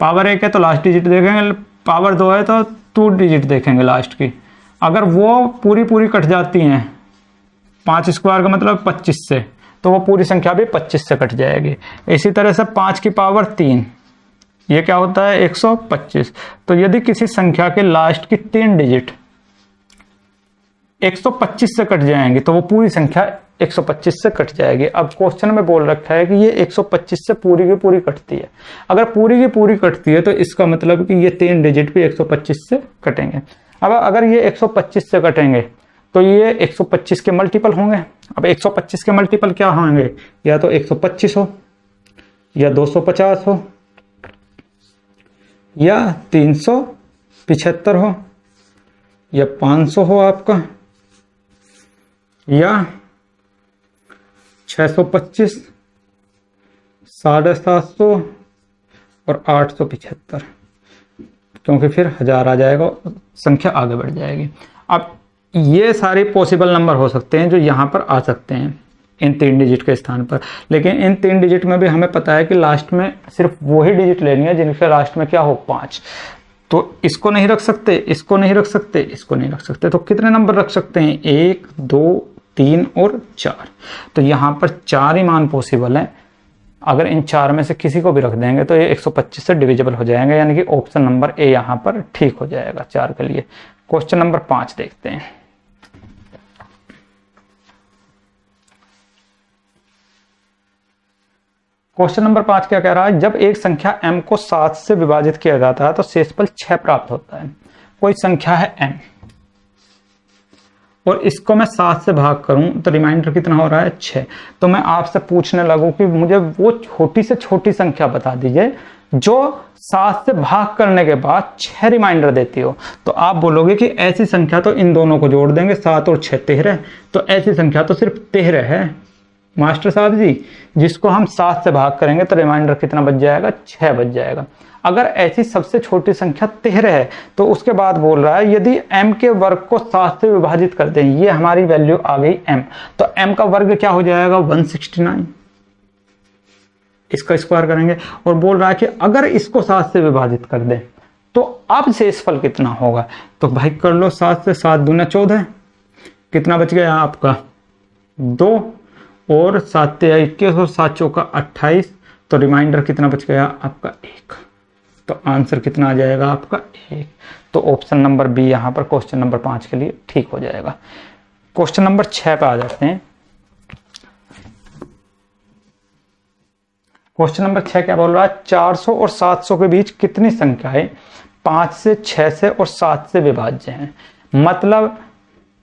पावर 1 है तो लास्ट डिजिट देखेंगे, पावर 2 है तो 2 डिजिट देखेंगे लास्ट की, अगर वो पूरी पूरी कट जाती हैं 5 स्क्वायर का मतलब 25 से, तो वो पूरी संख्या भी 25 से कट जाएगी। इसी तरह से 5 की पावर 3, ये क्या होता है 125, तो यदि किसी संख्या के लास्ट की 3 डिजिट 125 से कट जाएंगे तो वो पूरी संख्या 125 से कट जाएगी। अब क्वेश्चन में बोल रखा है कि ये 125 से पूरी की पूरी कटती है। अगर पूरी की पूरी कटती है तो इसका मतलब कि ये 3 डिजिट भी 125 से कटेंगे। अब अगर ये 125 से कटेंगे तो ये 125 के मल्टीपल होंगे। अब 125 के मल्टीपल क्या होंगे, या तो 125 हो, या 250 हो, या 375 हो, या 500 हो आपका, या 625, 750 और 875, क्योंकि फिर 1000 आ जाएगा, संख्या आगे बढ़ जाएगी। अब ये सारे पॉसिबल नंबर हो सकते हैं जो यहाँ पर आ सकते हैं इन 3 डिजिट के स्थान पर, लेकिन इन 3 डिजिट में भी हमें पता है कि लास्ट में सिर्फ वही डिजिट लेनी है जिनके लास्ट में क्या हो 5। तो इसको नहीं रख सकते, इसको नहीं रख सकते, इसको नहीं रख सकते, तो कितने नंबर रख सकते हैं 1 2 3 और 4। तो यहाँ पर 4 ही मान पॉसिबल हैं। अगर इन 4 में से किसी को भी रख देंगे तो ये 125 से डिविजिबल हो जाएंगे, यानी कि ऑप्शन नंबर ए यहाँ पर ठीक हो जाएगा 4 के लिए। क्वेश्चन नंबर 5 देखते हैं। क्वेश्चन नंबर 5 क्या कह रहा है, जब एक संख्या m को 7 से विभाजित किया जाता है तो शेषफल 6 प्राप्त होता है। कोई संख्या है m और इसको मैं 7 से भाग करूं तो रिमाइंडर कितना हो रहा है 6। तो मैं आपसे पूछने लगूं कि मुझे वो छोटी से छोटी संख्या बता दीजिए जो 7 से भाग करने के बाद 6 रिमाइंडर देती हो। तो आप बोलोगे कि ऐसी संख्या तो इन दोनों को जोड़ देंगे, 7 और 6 13, तो ऐसी संख्या तो सिर्फ 13 है मास्टर साहब जी, जिसको हम 7 से भाग करेंगे तो रिमाइंडर कितना बच जाएगा 6 बच जाएगा। अगर ऐसी सबसे छोटी संख्या 13 है तो उसके बाद बोल रहा है यदि m के वर्ग को 7 से विभाजित कर दें, ये हमारी वैल्यू आ गई m, तो m का वर्ग क्या हो जाएगा 169, इसका स्क्वायर करेंगे। और बोल रहा है कि अगर इसको 7 से विभाजित कर दें तो अब शेषफल कितना होगा। तो भाई कर लो 7 से 7 दूना 14, कितना बच गया आपका 2 और 7 × 21 और 7 × 4 = 28, तो रिमाइंडर कितना बच गया आपका 1। तो आंसर कितना आ जाएगा आपका 1। तो ऑप्शन नंबर बी यहाँ पर क्वेश्चन नंबर 5 के लिए ठीक हो जाएगा। क्वेश्चन नंबर 6 पे आ जाते हैं। क्वेश्चन नंबर 6 क्या बोल रहा है, 400 और 700 के बीच कितनी संख्याएं 5 से 6 से और 7 से विभाज्य हैं। मतलब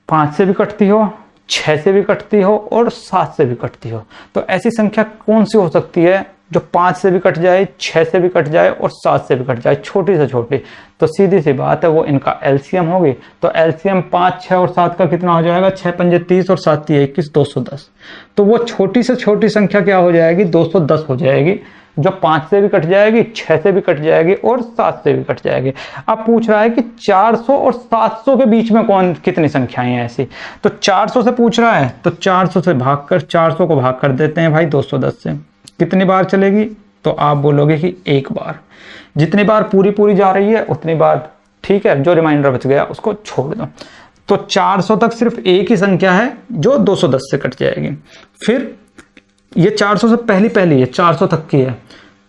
5 से भी कटती हो, 6 से भी कटती हो और 7 से भी कटती हो। तो ऐसी संख्या कौन सी हो सकती है जो 5 से भी कट जाए, 6 से भी कट जाए और 7 से भी कट जाए, छोटी से छोटी। तो सीधी सी बात है वो इनका एलसीएम होगी। तो एलसीएम 5, 6 और 7 का कितना हो जाएगा, 6 × 5 = 30 और 7 × 21 = 210। तो वो छोटी से छोटी संख्या क्या हो जाएगी 210 हो जाएगी, जो 5 से भी कट जाएगी, 6 से भी कट जाएगी और 7 से भी कट जाएगी। अब पूछ रहा है कि 400 और 700 के बीच में कितनी संख्याएं हैं ऐसी। तो 400 से पूछ रहा है तो 400 से भाग कर 400 को भाग कर देते हैं भाई 210 से। कितनी बार चलेगी, तो आप बोलोगे कि एक बार। जितनी बार पूरी जा रही है उतनी बार ठीक है, जो रिमाइंडर बच गया उसको छोड़ दो। तो 400 तक सिर्फ एक ही संख्या है जो 210 से कट जाएगी। फिर ये 400 से पहली है, 400 तक की है,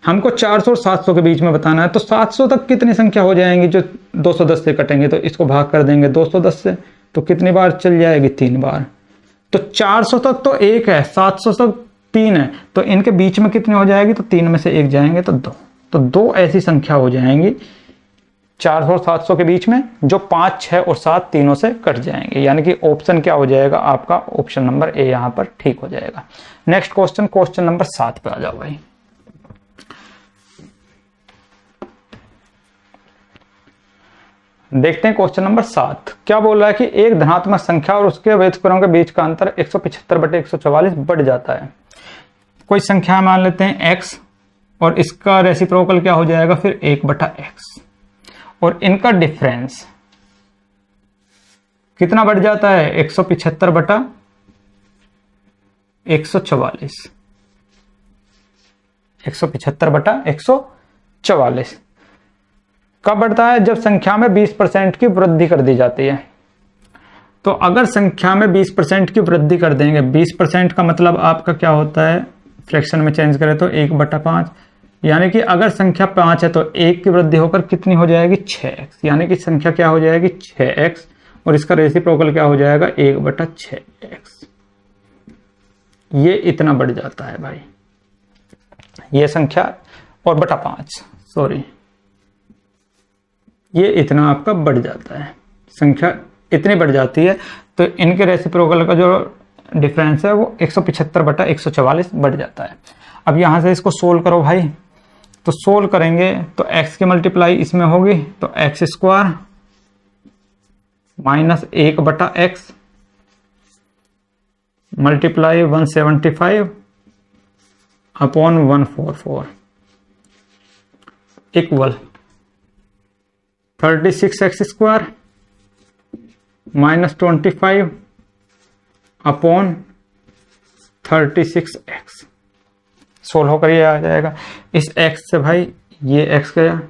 हमको 400 और 700 के बीच में बताना है। तो 700 तक कितनी संख्या हो जाएंगी जो 210 से कटेंगे, तो इसको भाग कर देंगे 210 से, तो कितनी बार चल जाएगी 3 बार। तो 400 तक तो 1 है, 700 तक 3 है, तो इनके बीच में कितनी हो जाएगी, तो 3 में से 1 जाएंगे तो 2। तो 2 ऐसी संख्या हो जाएंगी 400 और 700 के बीच में जो 5, 6 और 7 तीनों से कट जाएंगे। यानी कि ऑप्शन क्या हो जाएगा आपका, ऑप्शन नंबर ए यहां पर ठीक हो जाएगा। नेक्स्ट क्वेश्चन, क्वेश्चन नंबर 7 पे आ जाओ भाई। देखते हैं क्वेश्चन नंबर 7 क्या बोल रहा है कि एक धनात्मक संख्या और उसके व्युत्क्रम के बीच का अंतर 175/144 बढ़ जाता है। कोई संख्या मान लेते हैं x और इसका रेसिप्रोकल क्या हो जाएगा फिर 1/x, और इनका डिफरेंस कितना बढ़ जाता है 175/144। 175/144 कब बढ़ता है, जब संख्या में 20% की वृद्धि कर दी जाती है। तो अगर संख्या में 20% की वृद्धि कर देंगे, 20% का मतलब आपका क्या होता है, फ्रैक्शन में चेंज करें तो 1/5, यानी कि अगर संख्या 5 है तो 1 की वृद्धि होकर कितनी हो जाएगी 6x, यानी कि संख्या क्या हो जाएगी 6x, और इसका रेसिप्रोकल क्या हो जाएगा 1/6x। ये इतना बढ़ जाता है भाई, ये संख्या और /5 सॉरी, ये इतना आपका बढ़ जाता है, संख्या इतनी बढ़ जाती है। तो इनके रेसिप्रोकल का जो डिफरेंस है वो 175/144 बढ़ जाता है। अब यहां से इसको सोल्व करो भाई, तो सोल्व करेंगे तो x की मल्टीप्लाई इसमें होगी तो x² - 1/x multiply 175/144 equal 36x² - 25/36x। Solve होकर ये आ जाएगा। इस x से भाई ये x गया,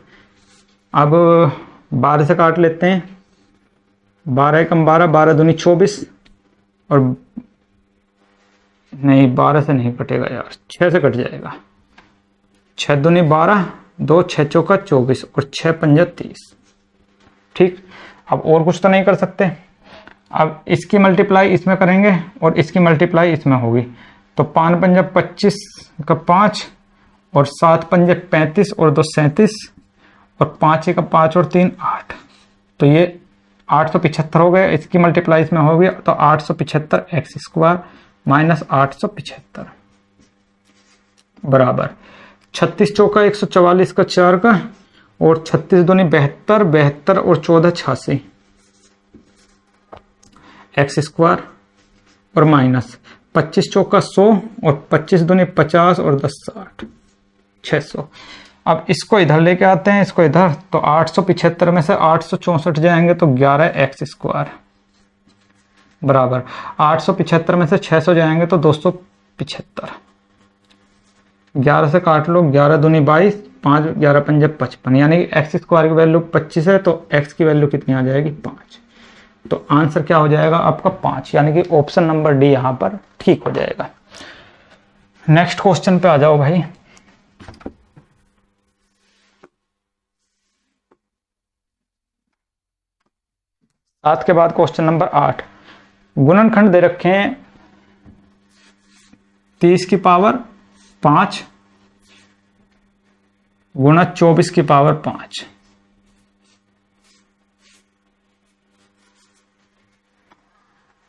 अब 12 से काट लेते हैं, 12 कम 12, 12 दूनी 24, और नहीं 12 से नहीं कटेगा यार, 6 से कट जाएगा, 6 दूनी 12, 2 6 चौका 24 और 6 पंजा 30। ठीक, अब और कुछ तो नहीं कर सकते। अब इसकी मल्टीप्लाई इसमें करेंगे और इसकी मल्टीप्लाई इसमें होगी, तो 5 पंजा 25 का 5 और 7 पंजे 35 और 2 37 और 5 एक 5 और 3 8, तो ये 875 हो गया। इसकी मल्टीप्लाई में हो गया तो 875 एक्स स्क्वायर माइनस 875 बराबर 36 चौका 144 का 4 का और 36 दूनी 72, 72 और 14 86 एक्स स्क्वायर और माइनस 25 चौका 100 और 25 दूनी 50 और 10 60 600। अब इसको इधर लेके आते हैं, इसको इधर, तो 875 में से 864 जाएंगे तो 11 एक्स स्क्वायर बराबर 875 में से 600 जाएंगे तो 275। 11 से काट लो, 11 दूनी 22, 5 11 पंजे 55, यानी कि एक्स स्क्वायर की वैल्यू 25 है तो एक्स की वैल्यू कितनी आ जाएगी 5। तो आंसर क्या हो जाएगा आपका 5, यानी कि ऑप्शन नंबर डी यहां पर ठीक हो जाएगा। नेक्स्ट क्वेश्चन पे आ जाओ भाई। सात के बाद क्वेश्चन नंबर 8, गुणनखंड दे रखे हैं 30 की पावर 5 गुणा 24 की पावर 5।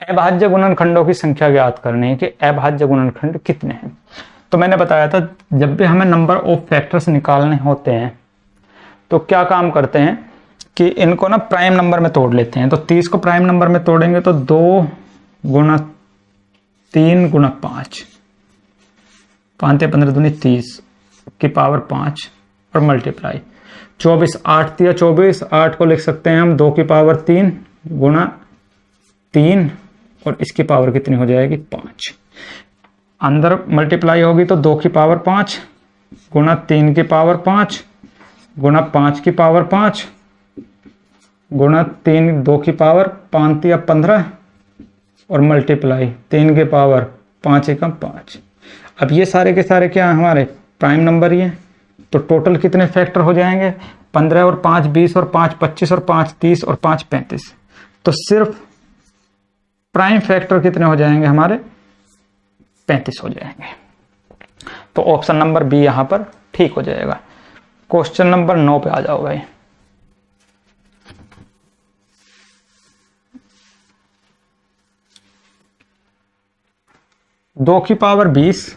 अभाज्य गुणनखंडों की संख्या ज्ञात करनी है कि अभाज्य गुणनखंड कितने हैं। तो मैंने बताया था जब भी हमें नंबर ऑफ फैक्टर्स निकालने होते हैं तो क्या काम करते हैं कि इनको ना प्राइम नंबर में तोड़ लेते हैं। तो 30 को प्राइम नंबर में तोड़ेंगे तो 2 गुणा 3 गुणा 5, 5 या 15 दूनी 30 की पावर 5 और मल्टीप्लाई 24, 8 या 24, 8 को लिख सकते हैं हम 2 की पावर 3 गुणा 3 और इसकी पावर कितनी हो जाएगी 5। अंदर मल्टीप्लाई होगी तो 2 की पावर 5 गुणा 3 की पावर 5 गुणा 5 की पावर 5 गुणा 3 2 की पावर 5 या 15 और मल्टीप्लाई 3 के पावर 5 एकम 5। अब ये सारे के सारे क्या हमारे प्राइम नंबर ही हैं, तो टोटल कितने फैक्टर हो जाएंगे 15 और 5 20 और 5 25 और 5 30 और 5 35। तो सिर्फ प्राइम फैक्टर कितने हो जाएंगे हमारे 35 हो जाएंगे। तो ऑप्शन नंबर बी यहां पर ठीक हो जाएगा। क्वेश्चन नंबर 9 पे आ जाओ भाई। दो की पावर 20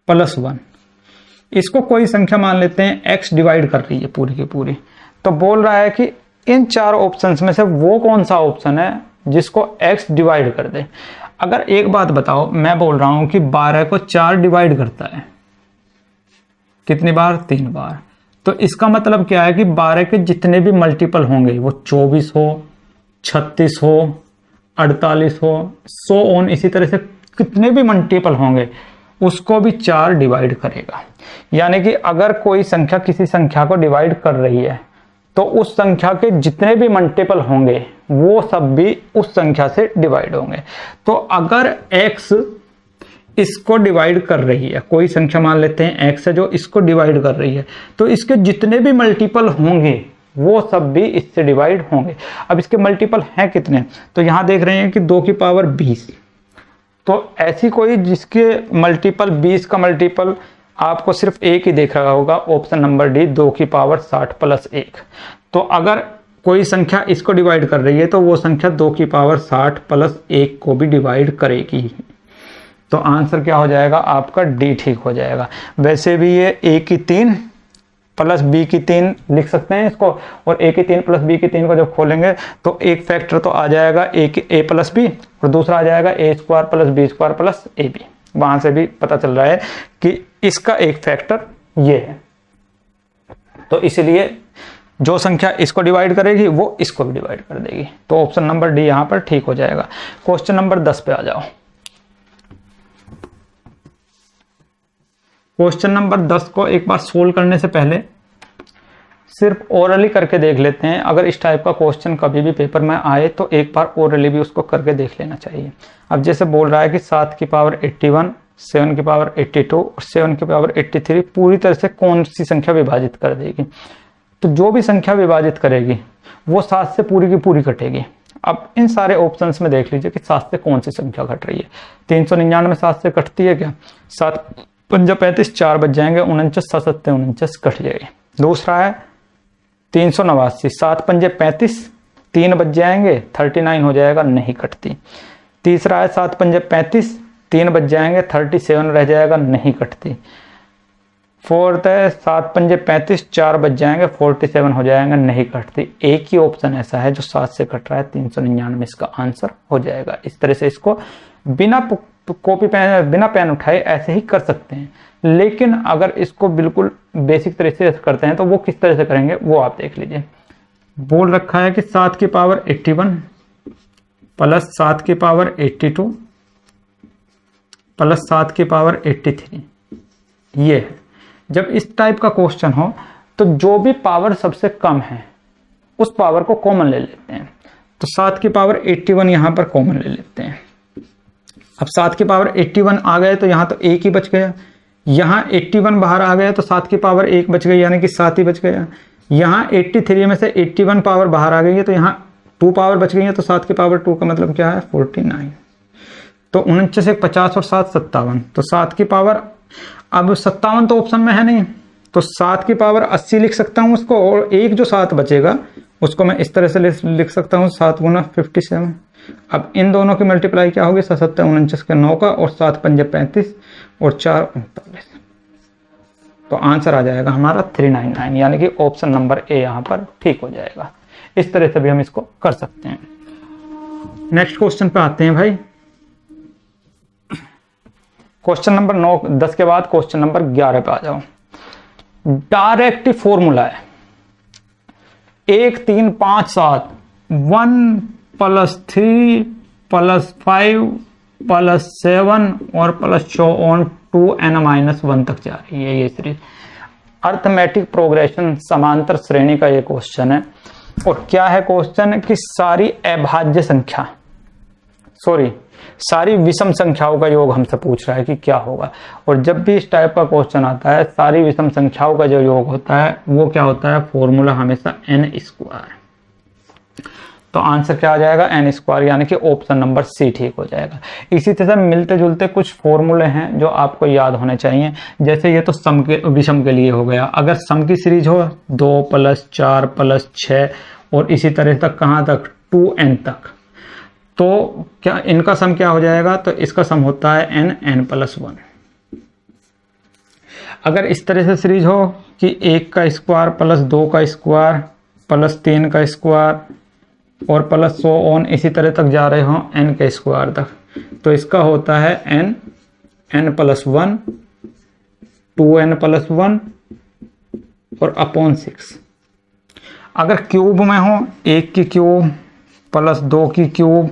प्लस 1, इसको कोई संख्या मान लेते हैं x डिवाइड कर रही है पूरी की पूरी। तो बोल रहा है कि इन चार ऑप्शंस में से वो कौन सा ऑप्शन है जिसको x डिवाइड कर दे। अगर एक बात बताओ, मैं बोल रहा हूं कि 12 को 4 डिवाइड करता है, कितनी बार 3 बार। तो इसका मतलब क्या है कि 12 के जितने भी मल्टीपल होंगे वो 24 हो 36 हो 48 हो 100 ऑन, इसी तरह से कितने भी मल्टीपल होंगे उसको भी 4 डिवाइड करेगा। यानी कि अगर कोई संख्या किसी संख्या को डिवाइड कर रही है तो उस संख्या के जितने भी मल्टीपल होंगे वो सब भी उस संख्या से डिवाइड होंगे। तो अगर x इसको डिवाइड कर रही है, कोई संख्या मान लेते हैं x है जो इसको डिवाइड कर रही है, तो इसके जितने भी मल्टीपल होंगे वो सब भी इससे डिवाइड होंगे। अब इसके मल्टीपल हैं कितने, तो यहां देख रहे हैं कि 2 की पावर 20। तो ऐसी कोई जिसके मल्टीपल 20 का मल्टीपल आपको सिर्फ एक ही देख रहा होगा, ऑप्शन नंबर डी 2 की पावर 60 प्लस 1। तो अगर कोई संख्या इसको डिवाइड कर रही है तो वो संख्या 2 की पावर 60 प्लस 1 को भी डिवाइड करेगी। तो आंसर क्या हो जाएगा आपका डी ठीक हो जाएगा। वैसे भी ये a की 3 प्लस b की 3 लिख सकते हैं इसको, और a की 3 प्लस b की 3 को जब खोलेंगे तो एक फैक्टर तो आ जाएगा a प्लस b और दूसरा आ जाएगा a square plus b square plus ab। वहां से भी पता चल रहा है कि इसका एक फैक्टर ये है। तो इसलिए जो संख्या इसको डिवाइड करेगी वो इसको भी डिवाइड कर देगी। तो ऑप्शन नंबर डी यहां पर ठीक हो जाएगा। क्वेश्चन नंबर 10 पे आ जाओ। क्वेश्चन नंबर 10 को एक बार सोल्व करने से पहले सिर्फ ओरली करके देख लेते हैं। अगर इस टाइप का क्वेश्चन कभी भी पेपर में आए तो एक बार ओरली भी उसको करके देख लेना चाहिए। अब जैसे बोल रहा है कि 7 की पावर 81, 7 की पावर 82 और 7 की पावर 83 पूरी तरह से कौन सी संख्या विभाजित कर देगी। तो जो भी संख्या विभाजित करेगी वो 7 से पूरी की पूरी कटेगी। अब इन सारे ऑप्शंस में देख लीजिए कि 7 से कौन सी संख्या घट रही है। 399 7 से कटती है क्या? 7 पंजा 35, 4 बच जाएंगे 49, 7 सत्ते 49 कट जाएगी। दूसरा है 389, 7 पंजे 35, 3 बच जाएंगे 39 हो जाएगा, नहीं कटती। तीसरा है 7 पंजे 35, 3 बच जाएंगे 37 रह जाएगा, नहीं कटती। फोर्थ है 7 पंजे 35, 4 बच जाएंगे 47 हो जाएगा, नहीं कटती। एक ही ऑप्शन ऐसा है जो 7 से कट रहा है, 399 इसका आंसर हो जाएगा। इस तरह से इसको बिना कॉपी पेन, बिना पेन उठाए ऐसे ही कर सकते हैं। लेकिन अगर इसको बिल्कुल बेसिक तरीके से करते हैं तो वो किस तरह से करेंगे वो आप देख लीजिए। बोल रखा है कि 7 की पावर 81 प्लस 7 की पावर 82 प्लस 7 की पावर 83, ये है। जब इस टाइप का क्वेश्चन हो तो जो भी पावर सबसे कम है उस पावर को कॉमन ले लेते हैं। तो 7 की पावर 81 यहां पर कॉमन ले लेते हैं। अब 7 की पावर 81 आ गए तो यहां तो 1 ही बच गया, यहां 81 बाहर आ गया तो 7 की पावर 1 बच गई, यानी कि 7 ही बच गया। यहां 83 में से 81 पावर बाहर आ गई है तो यहां 2 पावर बच गई है, तो 7 की पावर 2 का मतलब क्या है 49। तो 49 एक 50 और 7 57, तो 7 की पावर, अब 57 तो ऑप्शन में है नहीं, तो 7 की पावर 80 लिख सकता हूं उसको, और एक जो 7 बचेगा उसको मैं इस तरह से लिख सकता हूं 7 गुना 57। अब इन दोनों की मल्टीप्लाई क्या होगी, 7 7 49 के 9 का, और 7 पंजे 35 और 4 39, तो आंसर आ जाएगा हमारा 399, यानी कि ऑप्शन नंबर ए यहाँ पर ठीक हो जाएगा। इस तरह से भी हम इसको कर सकते हैं। नेक्स्ट क्वेश्चन पे आते हैं भाई। क्वेश्चन नंबर 9 10 के बाद क्वेश्चन नंबर 11 पे आ जाओ। डायरेक्ट फॉर्मूला है 1 3 5 7 1 + 3 + 5 + 7 और +2 2n-1 तक जा रही है ये सीरीज। अर्थमेटिक प्रोग्रेशन समांतर श्रेणी का ये क्वेश्चन है। और क्या है क्वेश्चन कि सारी अभाज्य संख्या, सारी विषम संख्याओं का योग हमसे पूछ रहा है कि क्या होगा। और जब भी इस टाइप का क्वेश्चन आता है, सारी विषम संख्याओं का जो योग होता है वो क्या होता है, फॉर्मूला हमेशा n²। तो आंसर क्या आ जाएगा n², यानी कि ऑप्शन नंबर सी ठीक हो जाएगा। इसी तरह मिलते जुलते कुछ फॉर्मूले हैं जो आपको याद होने चाहिए। जैसे ये तो सम के, विषम के लिए हो गया। अगर सम की सीरीज हो 2 + 4 + 6 और इसी तरह तक, कहाँ तक 2n तक, तो क्या इनका सम क्या हो जाएगा, तो इसका सम होता है n+1। अगर इस तरह से सीरीज हो कि 1 का स्क्वायर + 2 का स्क्वायर + 3 का स्क्वायर और +100 इसी तरह तक जा रहे हो n के स्क्वायर तक, तो इसका होता है n+1 2n+1 और /6। अगर क्यूब में हो 1 की क्यूब + 2 की क्यूब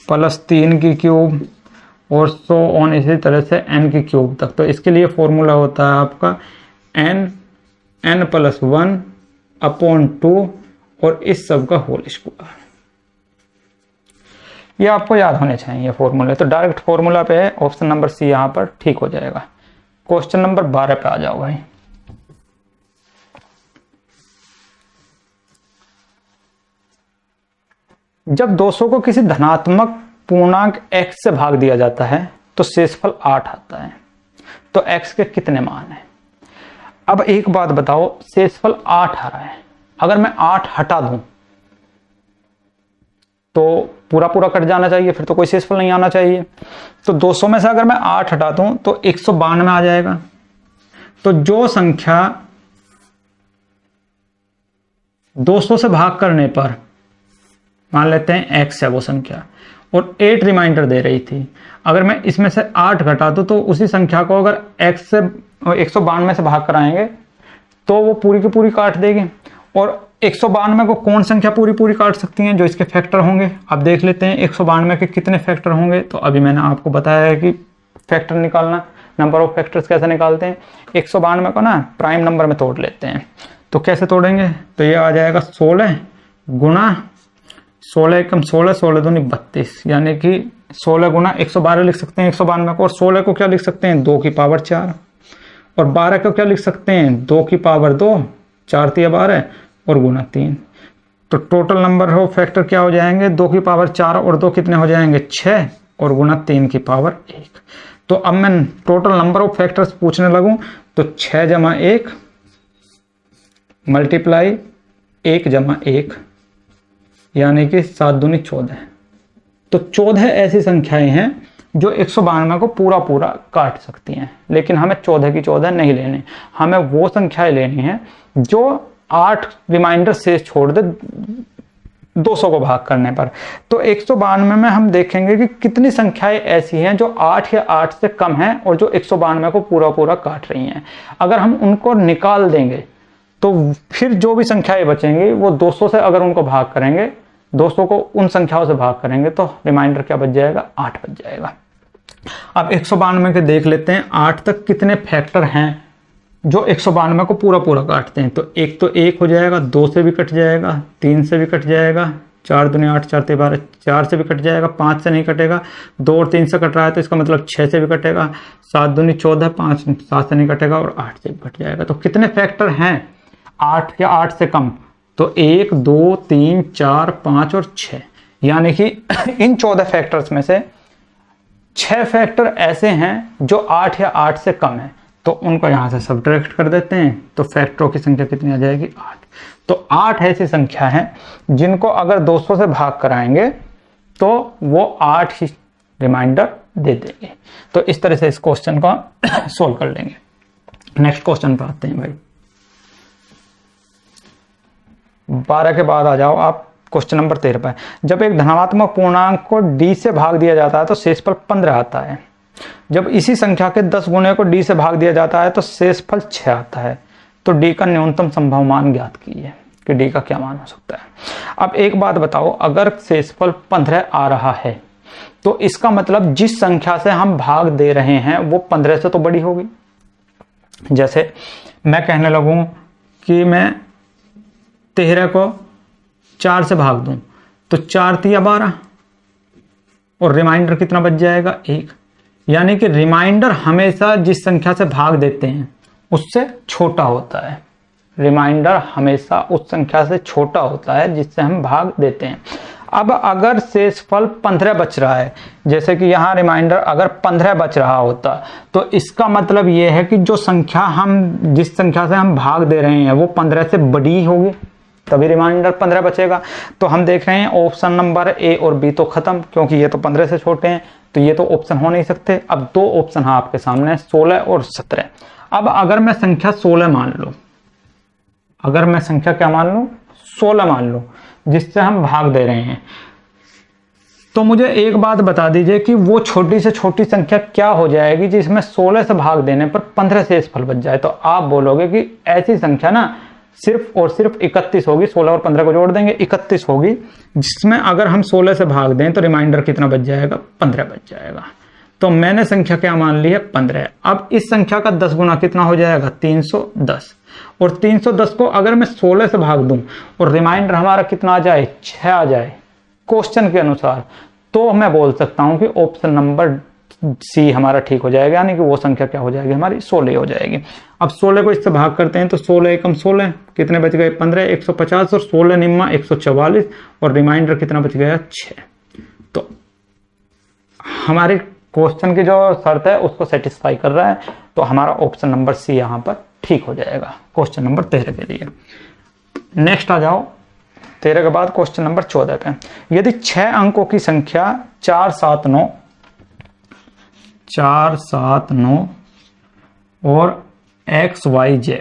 + 3 की क्यूब और 100 इसी तरह से n की क्यूब तक, तो इसके लिए फॉर्मूला होता है आपका n+1/2 और इस सब का होल स्क्वायर। ये आपको याद होने चाहिए फॉर्मूले। तो डायरेक्ट फॉर्मूला पे है, ऑप्शन नंबर सी यहां पर ठीक हो जाएगा। क्वेश्चन नंबर 12 पे आ जाओ भाई। जब 200 को किसी धनात्मक पूर्णांक x से भाग दिया जाता है तो शेषफल 8 आता है, तो x के कितने मान हैं। अब एक बात बताओ, शेषफल 8 आ रहा है, अगर मैं 8 हटा दूं तो पूरा पूरा कट जाना चाहिए, फिर तो कोई शेषफल नहीं आना चाहिए। तो 200 में से अगर मैं 8 हटा दूं तो 192 आ जाएगा। तो जो संख्या 200 से भाग करने पर मान लेते हैं x है वो संख्या, और 8 रिमाइंडर दे रही थी, अगर मैं इसमें से 8 घटा दूं तो उसी संख्या को अगर x से 192 से भाग कराएंगे तो वो पूरी की पूरी काट देगी। और 192 को कौन संख्या पूरी पूरी काट सकती हैं, जो इसके फैक्टर होंगे। अब देख लेते हैं 192 के कितने फैक्टर होंगे। तो अभी मैंने आपको बताया है कि फैक्टर निकालना, नंबर ऑफ फैक्टर्स कैसे निकालते हैं। 192 को ना प्राइम नंबर में तोड़ लेते हैं, तो कैसे तोड़ेंगे, तो ये आ जाएगा 16 गुणा 16 × 16 16 दूनी 32, यानी कि 16 गुणा 112 लिख सकते हैं 192 को। और 16 को क्या लिख सकते हैं 2 की पावर 4, और 12 को क्या लिख सकते हैं 2 की पावर 2, 4 × 12 और गुना 3। तो टोटल नंबर हो फैक्टर क्या हो जाएंगे, 2 की पावर 4 और 2 कितने हो जाएंगे 6 और गुना 3 की पावर 1। तो अब मैं टोटल नंबर ऑफ फैक्टर्स पूछने लगूं तो 6 जमा 1 मल्टीप्लाई 1 जमा 1 यानी कि 7 दूनी 14। तो 14 ऐसी संख्याएं हैं जो 192 को पूरा पूरा काट सकती हैं, लेकिन हमें 14 की 14 नहीं लेनी, हमें वो संख्याएं लेनी है जो 8 रिमाइंडर शेष छोड़ दे 200 को भाग करने पर। तो 192 में हम देखेंगे कि कितनी संख्याएं ऐसी हैं जो 8 या 8 से कम हैं और जो 192 को पूरा पूरा काट रही हैं। अगर हम उनको निकाल देंगे तो फिर जो भी संख्याएं बचेंगी वो 200 से अगर उनको भाग करेंगे, 200 को उन संख्याओं से भाग करेंगे तो रिमाइंडर क्या बच जाएगा, 8 बच जाएगा। अब 192 के देख लेते हैं 8 तक कितने फैक्टर हैं जो 192 को पूरा पूरा काटते हैं। तो 1 हो जाएगा, 2 से भी कट जाएगा, 3 से भी कट जाएगा, 4 दूनी 8 4 12 4 से भी कट जाएगा, 5 से नहीं कटेगा, 2 और 3 से कट रहा है तो इसका मतलब 6 से भी कटेगा, 7 दूनी 14 5 7 से नहीं कटेगा और 8 से भी कट जाएगा। तो कितने फैक्टर हैं 8 या 8 से कम, तो 1 2 3 4 5 और 6, यानी कि इन 14 फैक्टर्स में से 6 फैक्टर ऐसे हैं जो 8 या 8 से कम है, तो उनको यहां से सब्ट्रैक्ट कर देते हैं तो फैक्टरों की संख्या कितनी आ जाएगी, 8। तो 8 ऐसी संख्या है जिनको अगर 200 से भाग कराएंगे तो वो 8 ही रिमाइंडर दे देंगे। तो इस तरह से इस क्वेश्चन को सोल्व कर लेंगे। नेक्स्ट क्वेश्चन पर आते हैं भाई। 12 के बाद आ जाओ आप क्वेश्चन नंबर 13 पर। जब एक धनात्मक पूर्णांक को d से भाग दिया जाता है तो शेषफल 15 आता है। जब इसी संख्या के 10 गुणे को d से भाग दिया जाता है तो शेषफल 6 आता है। तो d का न्यूनतम संभव मान ज्ञात कीजिए कि d का क्या मान हो सकता है। अब एक बात बताओ, अगर शेषफल 15 आ रहा है तो इसका मतलब जिस संख्या से हम भाग दे रहे हैं वो 15 से तो बड़ी होगी। जैसे मैं कहने लगूं कि मैं 13 को 4 से भाग दूं तो 4 तिया 12 और रिमाइंडर कितना बच जाएगा, 1। यानी कि रिमाइंडर हमेशा जिस संख्या से भाग देते हैं उससे छोटा होता है। रिमाइंडर हमेशा उस संख्या से छोटा होता है जिससे हम भाग देते हैं। अब अगर शेषफल 15 बच रहा है, जैसे कि यहाँ रिमाइंडर अगर 15 बच रहा होता तो इसका मतलब ये है कि जो संख्या जिस संख्या से हम भाग दे रहे हैं वो 15 से बड़ी होगी, तभी रिमाइंडर 15 बचेगा। तो हम देख रहे हैं ऑप्शन नंबर ए और बी तो खत्म, क्योंकि ये तो 15 से छोटे हैं तो ये तो ऑप्शन हो नहीं सकते। अब 2 ऑप्शन है आपके सामने, 16 और 17। अब अगर मैं संख्या 16 मान लूं, अगर मैं संख्या क्या मान लूं, 16 मान लूं जिससे हम भाग दे रहे हैं, तो मुझे एक बात बता दीजिए कि वो छोटी से छोटी संख्या क्या हो जाएगी जिसमें 16 से भाग देने पर 15 शेषफल बच जाए। तो आप बोलोगे कि ऐसी संख्या ना सिर्फ और सिर्फ 31 होगी, 16 और 15 को जोड़ देंगे 31 होगी, जिसमें अगर हम 16 से भाग दें तो रिमाइंडर कितना बच जाएगा, 15 बच जाएगा। तो मैंने संख्या क्या मान ली है, 15। अब इस संख्या का 10 गुना कितना हो जाएगा, 310। और 310 को अगर मैं 16 से भाग दूं और रिमाइंडर हमारा कितना आ जाए, 6 आ जाए क्वेश्चन के अनुसार, तो मैं बोल सकता हूं कि ऑप्शन नंबर सी हमारा ठीक हो जाएगा, यानी कि वो संख्या क्या हो जाएगी, हमारी 16 हो जाएगी। अब 16 को इससे भाग करते हैं तो 16 एकम 16 कितने बच गए, 15, 150 और 16 निम्मा 144 और रिमाइंडर कितना बच गया, 6। तो हमारे क्वेश्चन की जो शर्त है उसको सेटिस्फाई कर रहा है, तो हमारा ऑप्शन नंबर सी यहाँ पर ठीक हो जाएगा क्वेश्चन नंबर 13 के लिए। नेक्स्ट आ जाओ 13 के बाद क्वेश्चन नंबर 14 पे। यदि 6 अंकों की संख्या 4 7 9 और XYZ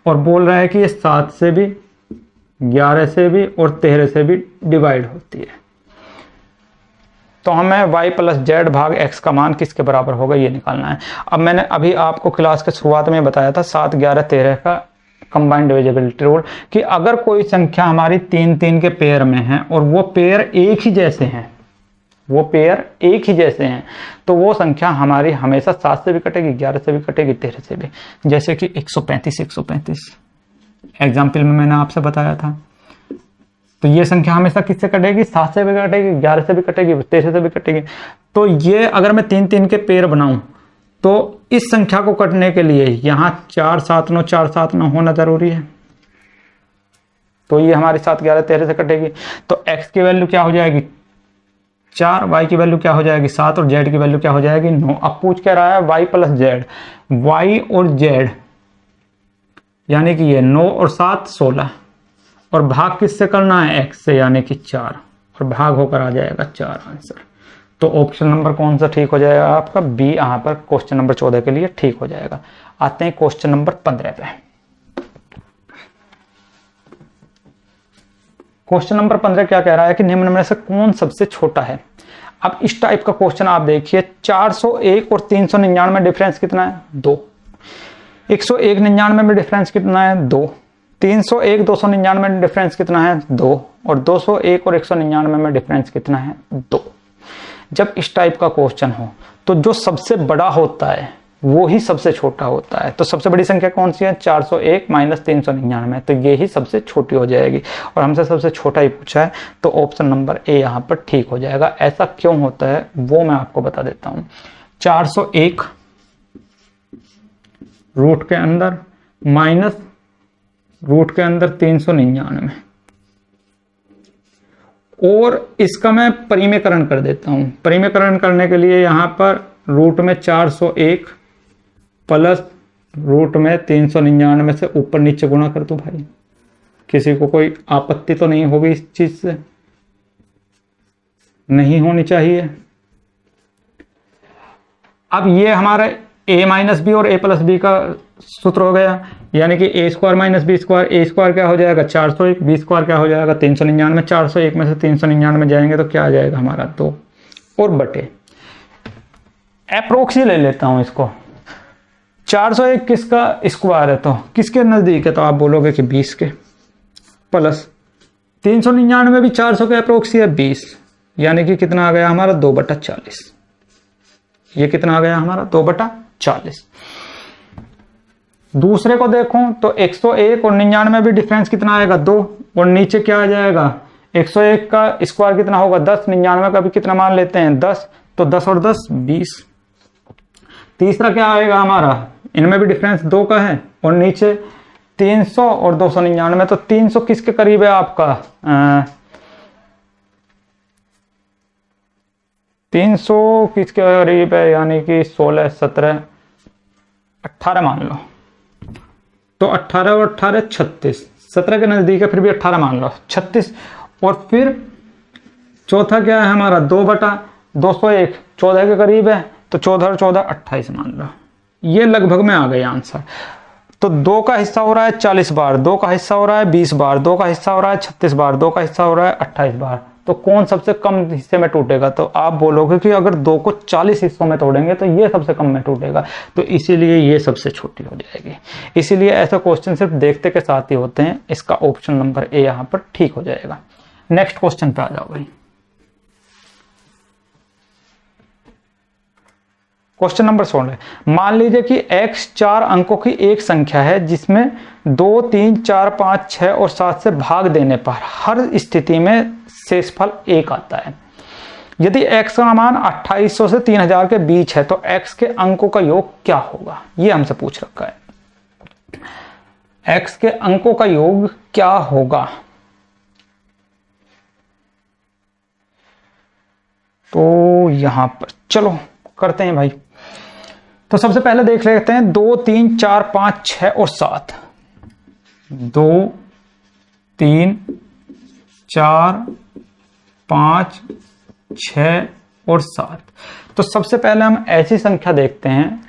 और बोल रहा है कि ये 7 से भी, 11 से भी और 13 से भी डिवाइड होती है, तो हमें y + z भाग x का मान किसके बराबर होगा ये निकालना है। अब मैंने अभी आपको क्लास के शुरुआत में बताया था 7 11 13 का कंबाइंड डिविजिबिलिटी रूल, कि अगर कोई संख्या हमारी 3 3 के पेयर में है और वो पेयर एक ही जैसे हैं, वो पेयर एक ही जैसे हैं, तो वो संख्या हमारी हमेशा 7 से भी कटेगी, 11 से भी कटेगी, 13 से भी। जैसे कि 135 एग्जाम्पल में मैंने आपसे बताया था, तो ये संख्या हमेशा किससे कटेगी, 7 से भी कटेगी, 11 से भी कटेगी, 13 से भी कटेगी। तो ये अगर मैं 3 3 के पेयर बनाऊं तो इस संख्या को कटने के लिए यहाँ 4 7 9 होना जरूरी है, तो ये हमारी 7 11 13 से कटेगी। तो x की वैल्यू क्या हो जाएगी, 4, y की वैल्यू क्या हो जाएगी 7 और z की वैल्यू क्या हो जाएगी 9। अब पूछ क्या रहा है y प्लस z, y और z यानी कि ये 9 और 7 16 और भाग किससे करना है x से यानी कि 4 और भाग होकर आ जाएगा 4 आंसर। तो ऑप्शन नंबर कौन सा ठीक हो जाएगा आपका बी यहाँ पर क्वेश्चन नंबर 14 के लिए ठीक हो जाएगा। आते हैं क्वेश्चन नंबर 15 पे। क्वेश्चन नंबर 15 क्या कह रहा है कि निम्न में से कौन सबसे छोटा है। अब इस टाइप का क्वेश्चन आप देखिए 401 और 399 में डिफरेंस कितना है 2, 101 99 में डिफरेंस कितना है 2, 301 299 में डिफरेंस कितना है 2 और 201 और 199 में डिफरेंस कितना है 2। जब इस टाइप का क्वेश्चन हो तो जो सबसे बड़ा होता है वो ही सबसे छोटा होता है। तो सबसे बड़ी संख्या कौन सी है 401 माइनस 399, तो ये ही सबसे छोटी हो जाएगी और हमसे सबसे छोटा ही पूछा है तो ऑप्शन नंबर ए यहाँ पर ठीक हो जाएगा। ऐसा क्यों होता है वो मैं आपको बता देता हूँ। 401 रूट के अंदर माइनस रूट के अंदर 399 और इसका मैं परिमेयकरण कर देता हूं। परिमेयकरण करने के लिए यहां पर रूट में 401 प्लस रूट में 399 से ऊपर नीचे गुणा कर दूं भाई। किसी को कोई आपत्ति तो नहीं होगी इस चीज से, नहीं होनी चाहिए। अब ये हमारा a माइनस बी और a प्लस बी का सूत्र हो गया यानी कि a square minus B square. a square क्या हो जाएगा 401, b स्क्वायर क्या हो जाएगा 399। 401 में से 399 जाएंगे तो क्या आ जाएगा हमारा 2 और बटे अप्रोक्स ही ले लेता हूं इसको। 401 किसका स्क्वायर है तो किसके नजदीक है तो आप बोलोगे कि 20 के, प्लस 399 में भी 400 के अप्रोक्स है 20 यानी कि कितना आ गया हमारा 2/40। ये कितना आ गया हमारा 2/40। दूसरे को देखो तो 101 और 99 में भी डिफरेंस कितना आएगा 2 और नीचे क्या आ जाएगा 101 का स्क्वायर कितना होगा 10, 99 का भी कितना मान लेते हैं 10, तो 10 और 10 20। तीसरा क्या आएगा हमारा, इनमें भी डिफरेंस 2 का है और नीचे 300 और 299, तो 300 किसके करीब है आपका 300 किसके करीब है यानी कि 16 17 18 मान लो, तो 18 और 18 36, 17 के नजदीक है फिर भी 18 मान लो 36। और फिर चौथा क्या है हमारा 2/201 14 के करीब है, तो 14 और 14 28 मान लो। ये लगभग में आ गए आंसर। तो 2 का हिस्सा हो रहा है 40 बार, 2 का हिस्सा हो रहा है 20 बार, 2 का हिस्सा हो रहा है 36 बार, 2 का हिस्सा हो रहा है 28 बार, तो कौन सबसे कम हिस्से में टूटेगा। तो आप बोलोगे कि अगर 2 को 40 हिस्सों में तोड़ेंगे तो ये सबसे कम में टूटेगा, तो इसीलिए ये सबसे छोटी हो जाएगी। इसीलिए ऐसा क्वेश्चन सिर्फ देखते के साथ ही होते हैं। इसका ऑप्शन नंबर ए यहाँ पर ठीक हो जाएगा। नेक्स्ट क्वेश्चन पे आ जाओ भाई। क्वेश्चन नंबर 16, मान लीजिए कि x 4 अंकों की एक संख्या है जिसमें 2 3 4 5 6 और 7 से भाग देने पर हर स्थिति में शेषफल 1 आता है। यदि x का मान 2800 से 3000 के बीच है तो x के अंकों का योग क्या होगा, ये हमसे पूछ रखा है। x के अंकों का योग क्या होगा, तो यहां पर चलो करते हैं भाई। तो सबसे पहले देख लेते हैं 2 3 4 5 6 और 7, 2 3 4 5 6 और 7। तो सबसे पहले हम ऐसी संख्या देखते हैं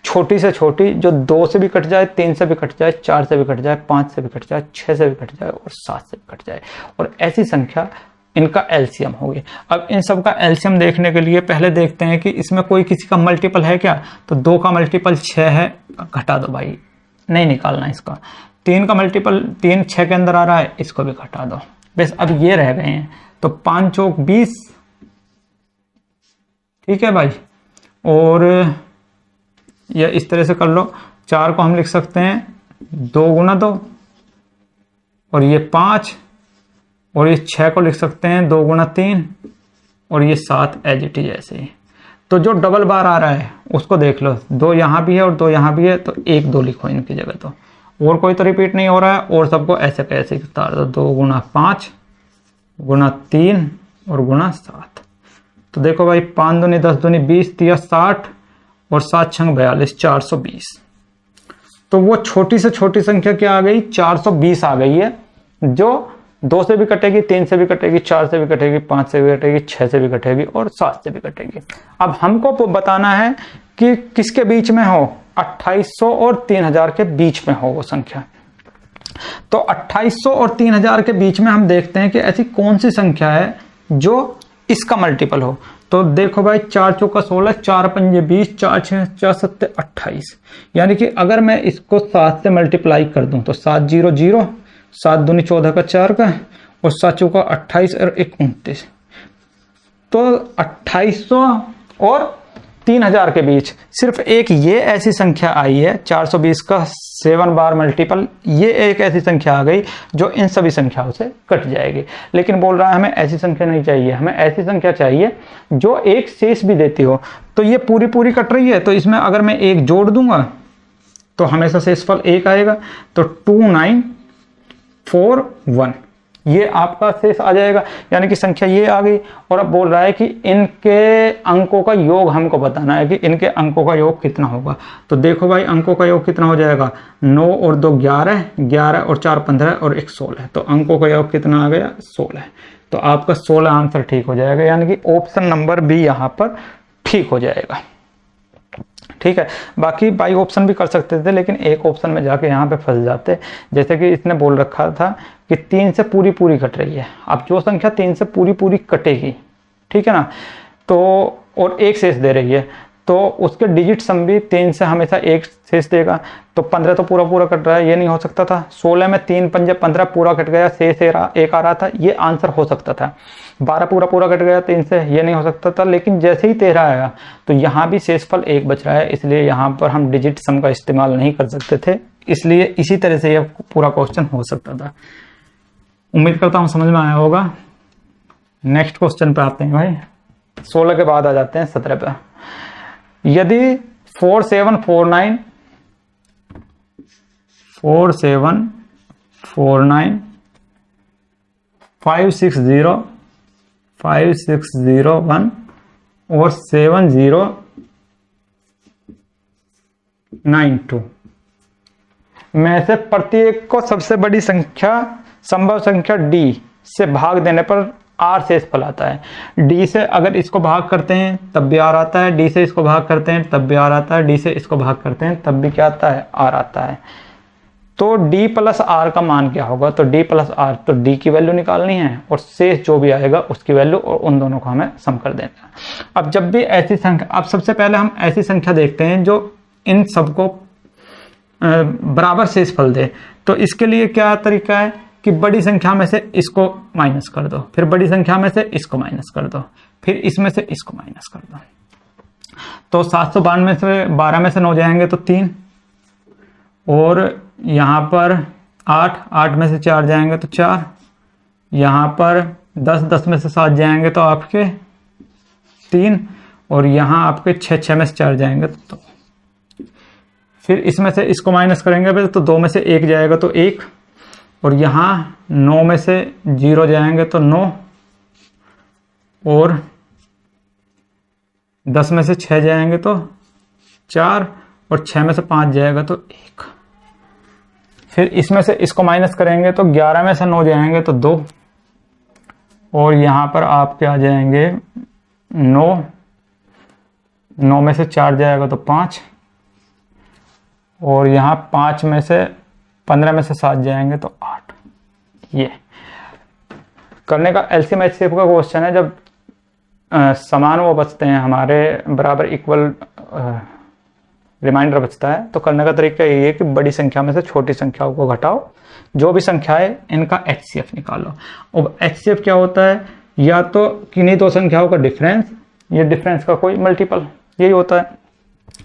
छोटी से छोटी जो 2 से भी कट जाए, 3 से भी कट जाए, 4 से भी कट जाए, 5 से भी कट जाए, 6 से भी कट जाए और 7 से भी कट जाए, और ऐसी संख्या इनका एलसीएम होगी। अब इन सब का एलसीएम देखने के लिए पहले देखते हैं कि इसमें कोई किसी का मल्टीपल है क्या। तो 2 का मल्टीपल 6 है, घटा दो भाई, नहीं निकालना इसका। 3 का मल्टीपल 3 6 के अंदर आ रहा है, इसको भी घटा दो। बस अब ये रह गए हैं, तो 5 चौक 20, ठीक है भाई। और ये इस तरह से कर लो, 4 को हम लिख सकते हैं 2 गुना 2 और ये 5, और ये 6 को लिख सकते हैं 2 गुना 3 और ये 7 एज इट इज ऐसे ही। तो जो डबल बार आ रहा है उसको देख लो, 2 यहाँ भी है और 2 यहाँ भी है, तो 1 2 लिखो इनकी जगह। तो और कोई तो रिपीट नहीं हो रहा है, और सबको ऐसे कैसे उतार दो, 2 गुना 5 गुना 3 और गुना 7। तो देखो भाई 5 दूनी 10 दूनी 20, 60 और 7 छंग 42, 420। तो वो छोटी से छोटी संख्या क्या आ गई, 420 आ गई है, जो 2 से भी कटेगी, 3 से भी कटेगी, 4 से भी कटेगी, 5 से भी कटेगी, 6 से भी कटेगी और 7 से भी कटेगी। अब हमको बताना है कि किसके बीच में हो, 2800 और 3000 के बीच में हो वो संख्या। तो 2800 और 3000 के बीच में हम देखते हैं कि ऐसी कौन सी संख्या है जो इसका मल्टीपल हो। तो देखो भाई 4 चौका 16, 4 पंजे 20, 4 6 4 7 28, यानी कि अगर मैं इसको 7 से मल्टीप्लाई कर दूं तो 7 0 0, 7 दूनी 14 का 4 का, और 7 चौका 28 और 1 29। तो 2800 और 3000 के बीच सिर्फ एक ये ऐसी संख्या आई है, 420 का 7 बार मल्टीपल, ये एक ऐसी संख्या आ गई जो इन सभी संख्याओं से कट जाएगी। लेकिन बोल रहा है हमें ऐसी संख्या नहीं चाहिए, हमें ऐसी संख्या चाहिए जो एक शेष भी देती हो। तो ये पूरी पूरी कट रही है, तो इसमें अगर मैं एक जोड़ दूंगा तो हमेशा शेषफल 1 आएगा। तो 2941 ये आपका शेष आ जाएगा, यानी कि संख्या ये आ गई। और अब बोल रहा है कि इनके अंकों का योग हमको बताना है कि इनके अंकों का योग कितना होगा। तो देखो भाई अंकों का योग कितना हो जाएगा, 9 और 2 11, 11 और 4 15 और 1 16। तो अंकों का योग कितना आ गया, 16। तो आपका 16 आंसर ठीक हो जाएगा, यानी कि ऑप्शन नंबर बी यहाँ पर ठीक हो जाएगा। ठीक है, बाकी बाई ऑप्शन भी कर सकते थे, लेकिन एक ऑप्शन में जाके यहाँ पे फंस जाते। जैसे कि इसने बोल रखा था कि 3 से पूरी पूरी कट रही है। अब जो संख्या 3 से पूरी पूरी कटेगी, ठीक है ना, तो और एक शेष दे रही है, तो उसके डिजिट सम भी 3 से हमेशा एक शेष देगा। तो 15 तो पूरा पूरा कट रहा है, ये नहीं हो सकता था। 16 में 3 पंजे 15 पूरा कट गया, शेष एक आ रहा था, ये आंसर हो सकता था। 12 पूरा पूरा कट गया 3 से, ये नहीं हो सकता था। लेकिन जैसे ही 13 आया तो यहाँ भी शेषफल 1 बच रहा है, इसलिए यहाँ पर हम डिजिट सम का इस्तेमाल नहीं कर सकते थे। इसलिए इसी तरह से यह पूरा क्वेश्चन हो सकता था। उम्मीद करता हूँ समझ में आया होगा। नेक्स्ट क्वेश्चन पे आते हैं भाई, 16 के बाद आ जाते हैं 17 पे। यदि 4749 560 5601 और 7092 में से प्रत्येक को सबसे बड़ी संख्या संभव संख्या डी से भाग देने पर आर शेषफल आता है। डी से अगर इसको भाग करते हैं तब भी आर आता है, डी से इसको भाग करते हैं तब भी आर आता है, डी से इसको भाग करते हैं तब भी क्या आता है, आर आता है। तो डी प्लस आर का मान क्या होगा, तो डी प्लस आर, तो डी की वैल्यू निकालनी है और शेष जो भी आएगा उसकी वैल्यू, और उन दोनों को हमें सम कर देना है। अब जब भी ऐसी संख्या, अब सबसे पहले हम ऐसी संख्या देखते हैं जो इन सबको बराबर शेषफल दे। तो इसके लिए क्या तरीका है कि बड़ी संख्या में से इसको माइनस कर दो, फिर बड़ी संख्या में से इसको माइनस कर दो, फिर इसमें से इसको माइनस कर दो। तो 752 में से 12 में से 9 जाएंगे तो 3, और यहाँ पर 8 में से 4 जाएंगे तो 4, यहाँ पर 10 में से 7 जाएंगे तो आपके 3, और यहाँ आपके 6 में से 4 जाएंगे तो 2। फिर इसमें से इसको माइनस करेंगे तो 2 में से 1 जाएगा तो 1, और यहाँ 9 में से 0 जाएंगे तो 9, और 10 में से 6 जाएंगे तो 4, और 6 में से 5 जाएगा तो 1। फिर इसमें से इसको माइनस करेंगे तो 11 में से 9 जाएंगे तो 2, और यहाँ पर आपके आ जाएंगे 9 में से 4 जाएगा तो 5, और यहाँ 5 में से 15 में से 7 जाएंगे तो 8। ये करने का एलसीएम एचसीएफ का क्वेश्चन है, जब समान वो बचते हैं हमारे बराबर इक्वल रिमाइंडर बचता है, तो करने का तरीका यही है कि बड़ी संख्या में से छोटी संख्याओं को घटाओ, जो भी संख्या है इनका एचसीएफ निकालो। और एचसीएफ क्या होता है, या तो किन्हीं दो संख्याओं का डिफरेंस, ये डिफरेंस का कोई मल्टीपल, यही होता है।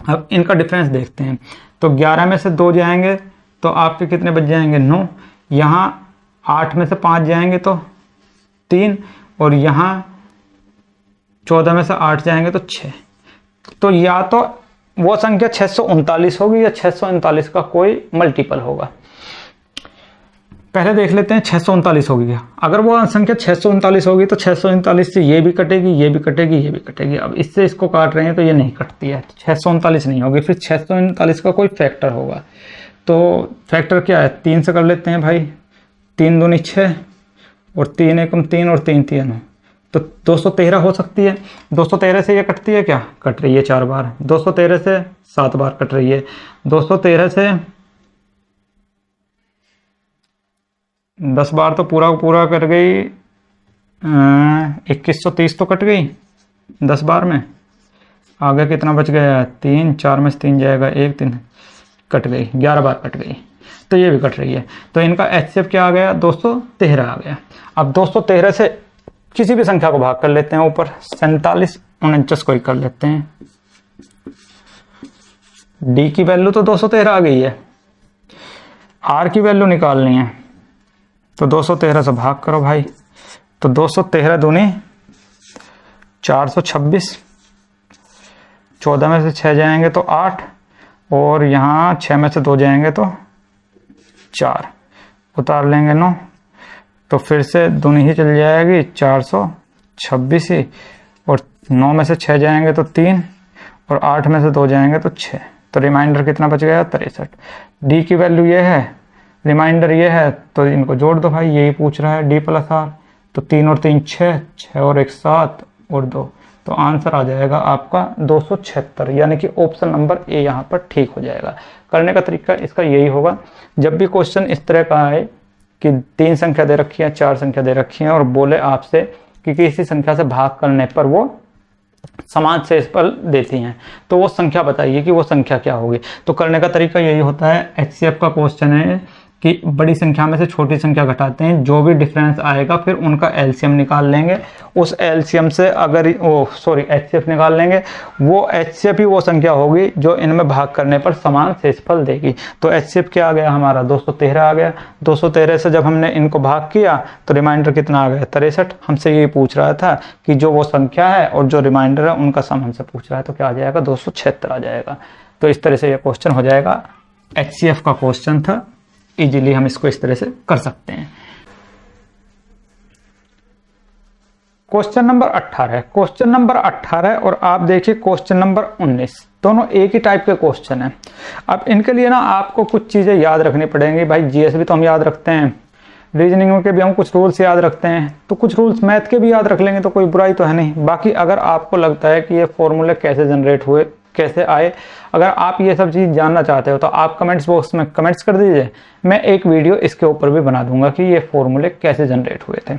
अब इनका डिफरेंस देखते हैं, तो 11 में से 2 जाएंगे तो आपके कितने बच जाएंगे, 9, यहाँ 8 में से 5 जाएंगे तो 3, और यहाँ 14 में से 8 जाएंगे तो 6। तो या तो वो संख्या 639 होगी या 639 का कोई मल्टीपल होगा। पहले देख लेते हैं 639 हो गया। अगर वो संख्या 639 होगी तो 639 से ये भी कटेगी, ये भी कटेगी, ये भी कटेगी। अब इससे इसको काट रहे हैं तो ये नहीं कटती है, 639 नहीं होगी। फिर 639 का कोई फैक्टर होगा, तो फैक्टर क्या है, 3 से कर लेते हैं भाई। 3 दूनी 6 और 3 एकम 3 और 3 3 9, तो 213 हो सकती है। 213 से ये कटती है क्या, कट रही है 4 बार। 213 से 7 बार कट रही है। 213 से 10 बार तो पूरा पूरा कर गई, 2130 तो कट गई 10 बार में। आगे कितना बच गया, 3, 4 में से 3 जाएगा, 1 3 कट गई, 11 बार कट गई। तो ये भी कट रही है। तो इनका HCF क्या आ गया, 213 आ गया। अब 213 से किसी भी संख्या को भाग कर लेते हैं, ऊपर 47 49 को ही कर लेते हैं। D की वैल्यू तो 213 आ गई है, R की वैल्यू निकालनी है तो 213 से भाग करो भाई। तो 213 दूनी 426, 14 में से 6 जाएंगे तो 8, और यहाँ 6 में से 2 जाएंगे तो 4, उतार लेंगे 9, तो फिर से दूनी ही चल जाएगी 426 ही, और 9 में से 6 जाएंगे तो 3, और 8 में से 2 जाएंगे तो 6, तो रिमाइंडर कितना बच गया, 63। D की वैल्यू ये है, रिमाइंडर ये है, तो इनको जोड़ दो भाई, यही पूछ रहा है D + R। तो 3 और 3 6, 6 और 1 7 और 2, तो आंसर आ जाएगा आपका 276, यानी कि ऑप्शन नंबर ए यहाँ पर ठीक हो जाएगा। करने का तरीका इसका यही होगा, जब भी क्वेश्चन इस तरह का आए कि 3 संख्या दे रखी है, 4 संख्या दे रखी है, और बोले आपसे कि किसी संख्या से भाग करने पर वो समान शेषफल देती हैं, तो वो संख्या बताइए कि वो संख्या क्या होगी। तो करने का तरीका यही होता है, HCF का क्वेश्चन है कि बड़ी संख्या में से छोटी संख्या घटाते हैं, जो भी डिफरेंस आएगा फिर उनका LCM निकाल लेंगे। उस LCM से अगर HCF निकाल लेंगे, वो HCF ही वो संख्या होगी जो इनमें भाग करने पर समान शेषफल देगी। तो HCF क्या आ गया हमारा, 213 आ गया। 213 से जब हमने इनको भाग किया तो रिमाइंडर कितना आ गया, 63। हमसे ये पूछ रहा था कि जो वो संख्या है और जो रिमाइंडर है उनका सम हमसे पूछ रहा है, तो क्या आ जाएगा, 276 आ जाएगा। तो इस तरह से ये क्वेश्चन हो जाएगा। HCF का क्वेश्चन था, इजीली हम इसको इस तरह से कर सकते हैं। क्वेश्चन नंबर 18, क्वेश्चन नंबर 18 और आप देखिए क्वेश्चन नंबर 19, दोनों एक ही टाइप के क्वेश्चन हैं। अब इनके लिए ना आपको कुछ चीजें याद रखनी पड़ेंगी भाई। GS भी तो हम याद रखते हैं, रीजनिंग के भी हम कुछ रूल्स याद रखते हैं, तो कुछ रूल्स मैथ के भी याद रख लेंगे तो कोई बुराई तो है नहीं। बाकी अगर आपको लगता है कि ये फॉर्मूले कैसे जनरेट हुए, कैसे आए, अगर आप ये सब चीज़ जानना चाहते हो तो आप कमेंट्स बॉक्स में कमेंट्स कर दीजिए। मैं एक वीडियो इसके ऊपर भी बना दूंगा कि ये फॉर्मूले कैसे जनरेट हुए थे।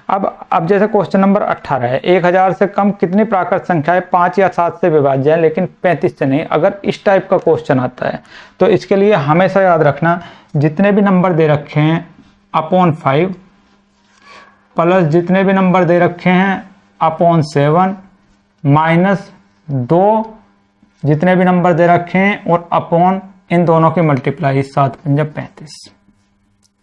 अब जैसे क्वेश्चन नंबर 18 है, 1000 से कम कितनी प्राकृत संख्याएं 5 या 7 से विभाज्य है लेकिन 35 से नहीं। अगर इस टाइप का क्वेश्चन आता है तो इसके लिए हमेशा याद रखना, जितने भी नंबर दे रखे हैं अपॉन 5 प्लस जितने भी नंबर दे रखे हैं अपॉन 7 माइनस 2 जितने भी नंबर दे रखे हैं और अपॉन इन दोनों की मल्टीप्लाई 7 पंजा 35,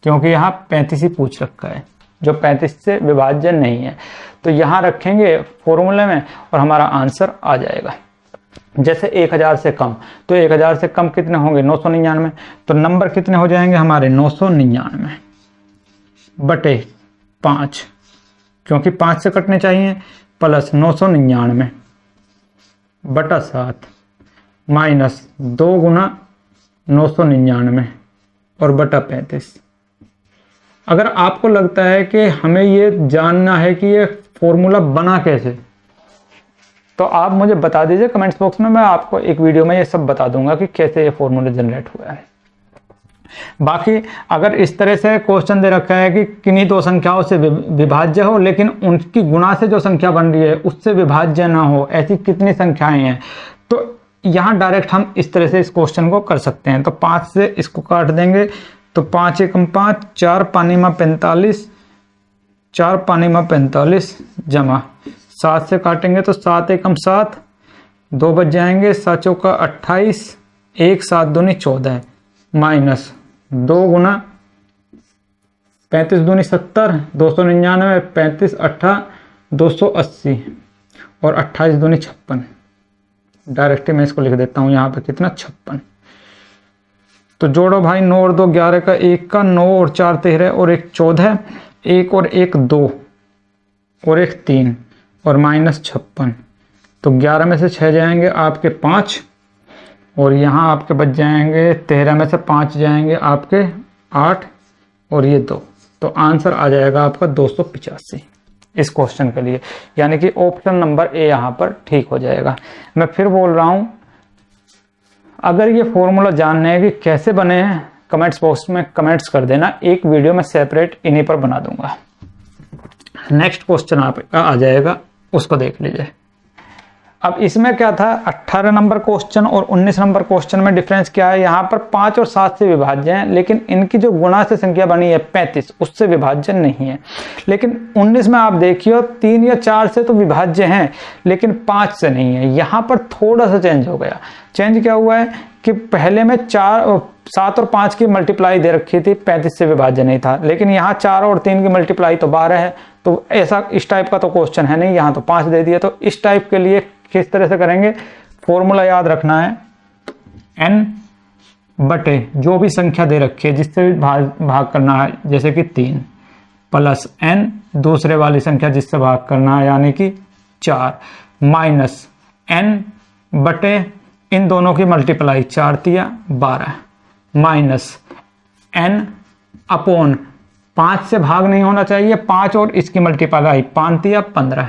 क्योंकि यहाँ 35 ही पूछ रखा है जो 35 से विभाज्य नहीं है। तो यहाँ रखेंगे फॉर्मूले में और हमारा आंसर आ जाएगा। जैसे 1000 से कम, तो 1000 से कम कितने होंगे, 999। तो नंबर कितने हो जाएंगे हमारे, 999 बटे 5, क्योंकि 5 से कटने चाहिए, प्लस 999 बटा 7 माइनस 2 गुना 999 और बटा 35। अगर आपको लगता है कि हमें ये जानना है कि ये फॉर्मूला बना कैसे, तो आप मुझे बता दीजिए कमेंट्स बॉक्स में, मैं आपको एक वीडियो में ये सब बता दूंगा कि कैसे ये फॉर्मूला जनरेट हुआ है। बाकी अगर इस तरह से क्वेश्चन दे रखा है कि किन्हीं दो संख्याओं से विभाज्य हो लेकिन उनकी गुणा से जो संख्या बन रही है उससे विभाज्य ना हो, ऐसी कितनी संख्याएं हैं, तो यहाँ डायरेक्ट हम इस तरह से इस क्वेश्चन को कर सकते हैं। तो 5 से इसको काट देंगे तो 5 एकम 5, 4 पानी में 45, 4 पानी में 45 जमा 7 से काटेंगे तो 7 एकम 7, 2 बच जाएंगे, 7 चौका 28, 1 7 दूनी 14 माइनस 2 गुना 35 दूनी 70, 299, 35 8 280 और 28 दूनी 56। डायरेक्ट मैं इसको लिख देता हूँ यहाँ पे कितना, 56। तो जोड़ो भाई, 9 और 2 11 का, 1 का 9 और 4 13 और 1 14, 1 और 1 2 और 1 3 और -56। तो 11 में से 6 जाएंगे आपके 5 और यहाँ आपके बच जाएंगे 13 में से 5 जाएंगे आपके 8 और ये 2। तो आंसर आ जाएगा आपका 285 इस क्वेश्चन के लिए, यानी कि ऑप्शन नंबर ए यहाँ पर ठीक हो जाएगा। मैं फिर बोल रहा हूँ, अगर ये फॉर्मूला जानने हैं कि कैसे बने हैं, कमेंट्स बॉक्स में कमेंट्स कर देना, एक वीडियो में सेपरेट इन्हीं पर बना दूंगा। नेक्स्ट क्वेश्चन आपका आ जाएगा, उसको देख लीजिए। अब इसमें क्या था, 18 नंबर क्वेश्चन और 19 नंबर क्वेश्चन में डिफरेंस क्या है, यहाँ पर 5 और 7 से विभाज्य हैं, लेकिन इनकी जो गुणा से संख्या बनी है 35, उससे विभाज्य नहीं है। लेकिन 19 में आप देखिए 3 या 4 से तो विभाज्य हैं, लेकिन 5 से नहीं है। यहाँ पर थोड़ा सा चेंज हो गया। चेंज क्या हुआ है कि पहले में 7 और 5 की मल्टीप्लाई दे रखी थी, 35 से विभाज्य नहीं था, लेकिन यहाँ 4 और 3 की मल्टीप्लाई तो 12 है। तो ऐसा इस टाइप का तो क्वेश्चन है नहीं, यहाँ तो 5 दे दिया। तो इस टाइप के लिए किस तरह से करेंगे, फॉर्मूला याद रखना है, n बटे जो भी संख्या दे रखी है जिससे भी भाग करना है, जैसे कि 3 प्लस n दूसरे वाली संख्या जिससे भाग करना है यानी कि 4 माइनस n बटे इन दोनों की मल्टीप्लाई 4 तिया 12 माइनस n अपॉन 5 से भाग नहीं होना चाहिए, 5 और इसकी मल्टीप्लाई 5 तिया 15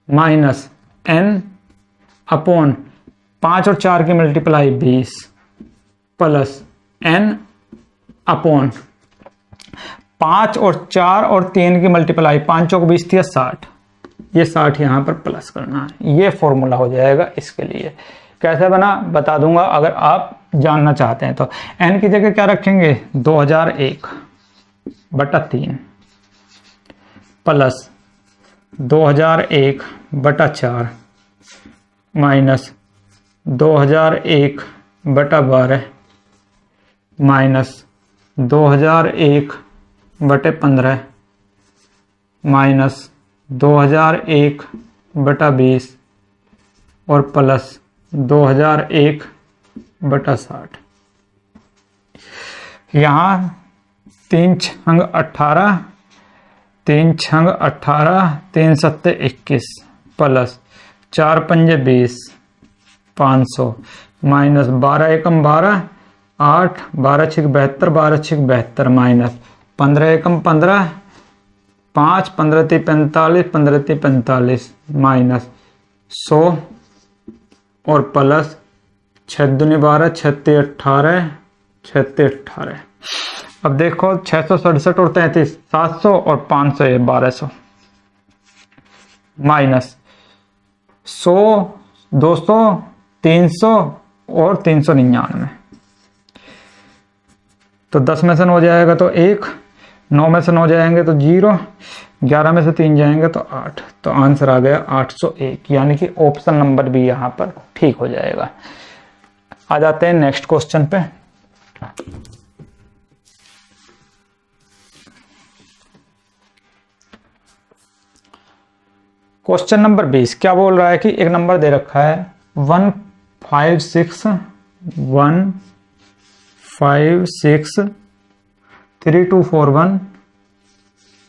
माइनस n अपॉन 5 और 4 की मल्टीप्लाई 20 प्लस n अपॉन 5 और 4 और 3 की मल्टीप्लाई 5 और 20 थी 60, ये 60 यहाँ पर प्लस करना है। ये फॉर्मूला हो जाएगा इसके लिए। कैसे बना बता दूंगा अगर आप जानना चाहते हैं तो। n की जगह क्या रखेंगे, 2001 बटा 3 प्लस 2001 बटा 4 माइनस 2001 बटा 12 माइनस 2001 बटे 15 माइनस 2001 बटा 20 और प्लस 2001 बटा 60। यहाँ 3 छंग 18, 3 छंग 18, 3 सत्ते 21 प्लस 4 पंजे 20 500 माइनस 12 एकम 12 8 12 छिक 72 12 छिक 72 माइनस 15 एकम 15 5 15 ती 45 15 ती 45 माइनस 100 और प्लस 6 दूनी 12 36 18 36 18। अब देखो 667 और 33 700 और 500 है 1200 माइनस 100 200 300 और 399। तो 10 में से 9 जाएगा तो 1, 9 में से 9 जाएंगे तो 0, 11 में से 3 जाएंगे तो 8। तो आंसर आ गया 801, यानी कि ऑप्शन नंबर भी यहाँ पर ठीक हो जाएगा। आ जाते हैं नेक्स्ट क्वेश्चन पे। क्वेश्चन नंबर 20 क्या बोल रहा है कि एक नंबर दे रखा है 156 3241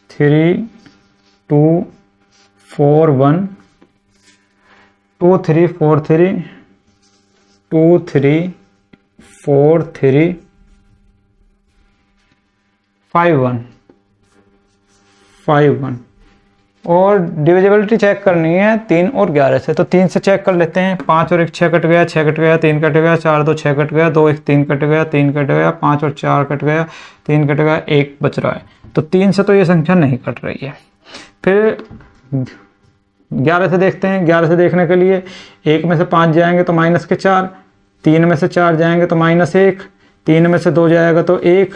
3241 2343 2343 51 और डिविजिबिलिटी चेक करनी है 3 और 11 से। तो 3 से चेक कर लेते हैं, 5 और 1 6 कट गया, 6 कट गया, 3 कट गया, 4 2 6 कट गया, 2 1 3 कट गया, 3 कट गया, 5 और 4 कट गया, 3 कट गया, 1 बच रहा है। तो 3 से तो ये संख्या नहीं कट रही है। फिर 11 से देखते हैं। 11 से देखने के लिए 1 में से 5 जाएंगे तो माइनस के 4, 3 में से 4 जाएंगे तो -1, 3 में से 2 जाएगा तो 1,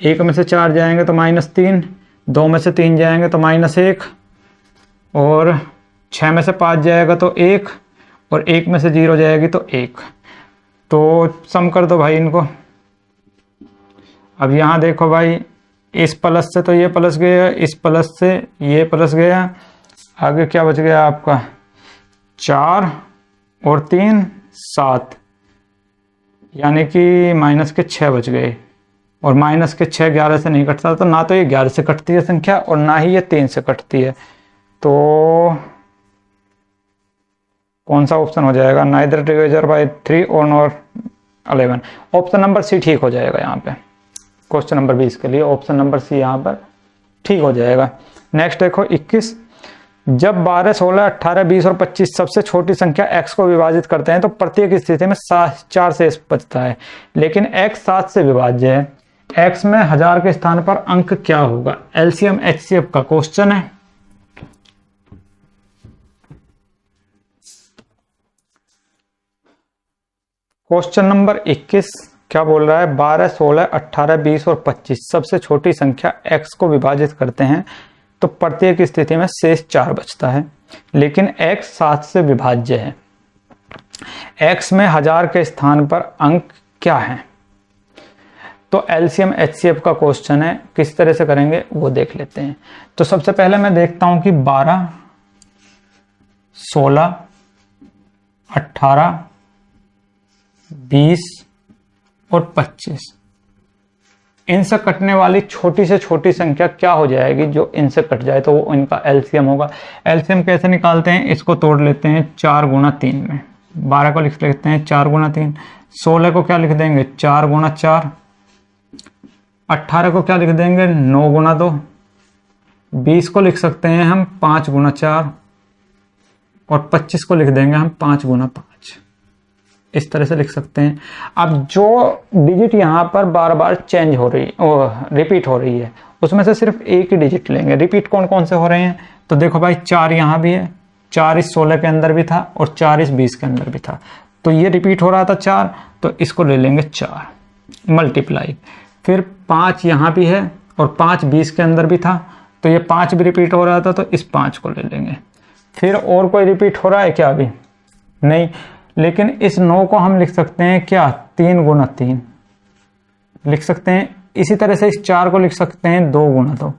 1 में से 4 जाएंगे तो -3, 2 में से 3 जाएंगे तो -1 और 6 में से 5 जाएगा तो 1 और 1 में से 0 जाएगी तो 1। तो सम कर दो भाई इनको। अब यहाँ देखो भाई, इस प्लस से तो ये प्लस गया, इस प्लस से ये प्लस गया, आगे क्या बच गया आपका 4 और 3 7, यानी कि माइनस के 6 बच गए, और माइनस के 6 11 से नहीं कटता, तो ना तो ये 11 से कटती है संख्या और ना ही ये 3 से कटती है। तो कौन सा ऑप्शन हो जाएगा? नाइदर डिविजर बाय 3 और नॉर 11। ऑप्शन नंबर सी ठीक हो जाएगा यहाँ पे, क्वेश्चन नंबर 20 के लिए ऑप्शन नंबर सी यहाँ पर ठीक हो जाएगा। नेक्स्ट देखो 21, जब 12, 16, 18, 20 और 25 सबसे छोटी संख्या x को विभाजित करते हैं तो प्रत्येक स्थिति में 4 शेष बचता है, लेकिन x 7 से विभाज्य है। x में 1000 के स्थान पर अंक क्या होगा? एलसीएम एचसीएफ का क्वेश्चन है। क्वेश्चन नंबर 21 क्या बोल रहा है? 12, 16, 18, 20 और 25 सबसे छोटी संख्या x को विभाजित करते हैं तो प्रत्येक स्थिति में शेष 4 बचता है, लेकिन x 7 से विभाज्य है। x में 1000 के स्थान पर अंक क्या है? तो एलसीएम एचसीएफ का क्वेश्चन है, किस तरह से करेंगे वो देख लेते हैं। तो सबसे पहले मैं देखता हूं कि 12, 16, 18, 20 और 25 इनसे कटने वाली छोटी से छोटी संख्या क्या हो जाएगी जो इनसे कट जाए, तो वो इनका एलसीएम होगा। एलसीएम कैसे निकालते हैं? इसको तोड़ लेते हैं 4 गुना 3 में। 12 को लिख लेते हैं 4 गुना 3, 16 को क्या लिख देंगे 4 गुना 4, 18 को क्या लिख देंगे 9 गुना 2, 20 को लिख सकते हैं हम 5 गुना 4 और 25 को लिख देंगे हम 5 गुना 5। इस तरह से लिख सकते हैं। अब जो डिजिट यहाँ पर बार बार चेंज हो रही रिपीट हो रही है, उसमें से सिर्फ एक ही डिजिट लेंगे। रिपीट कौन कौन से हो रहे हैं? तो देखो भाई 4 यहाँ भी है, 4 इस 16 के अंदर भी था और 4 इस 20 के अंदर भी था, तो ये रिपीट हो रहा था 4, तो इसको ले लेंगे 4 मल्टीप्लाई। फिर 5 यहाँ भी है और 5 20 के अंदर भी था, तो ये 5 भी रिपीट हो रहा था, तो इस 5 को ले लेंगे। फिर और कोई रिपीट हो रहा है क्या? अभी नहीं, लेकिन इस 9 को हम लिख सकते हैं क्या 3 गुना 3 लिख सकते हैं। इसी तरह से इस 4 को लिख सकते हैं 2 गुना 2।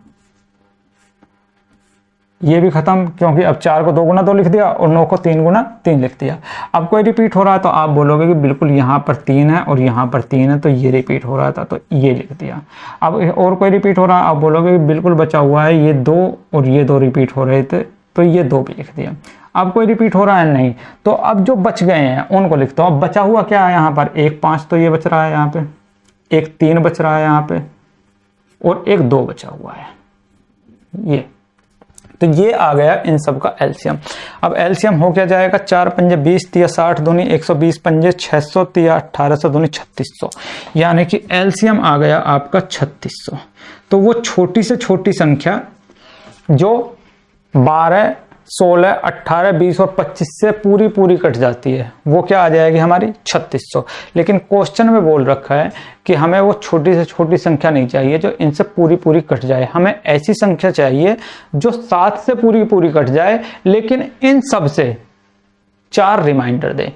ये भी खत्म, क्योंकि अब 4 को 2 गुना 2 लिख दिया और 9 को 3 गुना 3 लिख दिया। अब कोई रिपीट हो रहा है तो आप बोलोगे कि बिल्कुल यहाँ पर 3 है और यहाँ पर 3 है, तो ये रिपीट हो रहा था तो ये लिख दिया। अब और कोई रिपीट हो रहा है, आप बोलोगे कि बिल्कुल बचा हुआ है ये 2 और ये 2 रिपीट हो रहे थे, तो ये 2 भी लिख दिया। अब कोई रिपीट हो रहा है नहीं, तो अब जो बच गए हैं उनको लिखता हूं। अब बचा हुआ क्या है यहाँ पर? एक 5 तो ये बच रहा है यहाँ पे, एक 3 बच रहा है यहाँ पे और एक 2 बचा हुआ है ये। तो ये आ गया इन सब का एलसीएम। अब एलसीएम हो क्या जाएगा? 4 पंजे 20, 3 60 दूनी 120 पंजे 600, 3 1800 दूनी 3600, यानी कि एलसीएम आ गया आपका 3600। तो वो छोटी से छोटी संख्या जो 12, 16, 18, 20 और 25 से पूरी पूरी कट जाती है, वो क्या आ जाएगी हमारी 3600। लेकिन क्वेश्चन में बोल रखा है कि हमें वो छोटी से छोटी संख्या नहीं चाहिए जो इनसे पूरी पूरी कट जाए, हमें ऐसी संख्या चाहिए जो 7 से पूरी पूरी कट जाए लेकिन इन सब से 4 रिमाइंडर दे।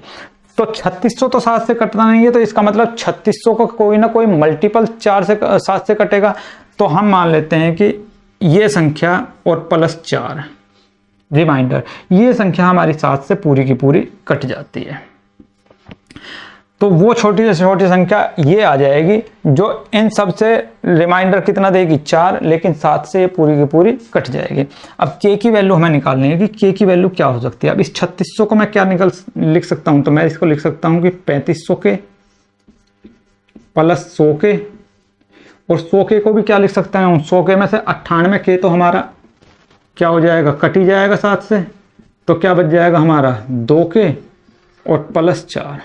तो 3600 तो 7 से कटना नहीं है, तो इसका मतलब 3600 को कोई ना कोई मल्टीपल 4 से 7 से कटेगा। तो हम मान लेते हैं कि ये संख्या और प्लस 4 रिमाइंडर, ये संख्या हमारी 7 से पूरी की पूरी कट जाती है। तो वो छोटी से छोटी संख्या ये आ जाएगी जो इन सब से रिमाइंडर कितना देगी 4, लेकिन 7 से ये पूरी की पूरी कट जाएगी। अब k की वैल्यू हमें निकालनी है कि k की वैल्यू क्या हो सकती है। अब इस 3600 को मैं क्या लिख सकता हूं? तो मैं इसको लिख सकता हूं कि 3500 के प्लस 100 के, और 100 के को भी क्या लिख सकता हूं? 100 के में से 98 के तो हमारा क्या हो जाएगा? कट ही जाएगा 7 से, तो क्या बच जाएगा हमारा 2 के और प्लस 4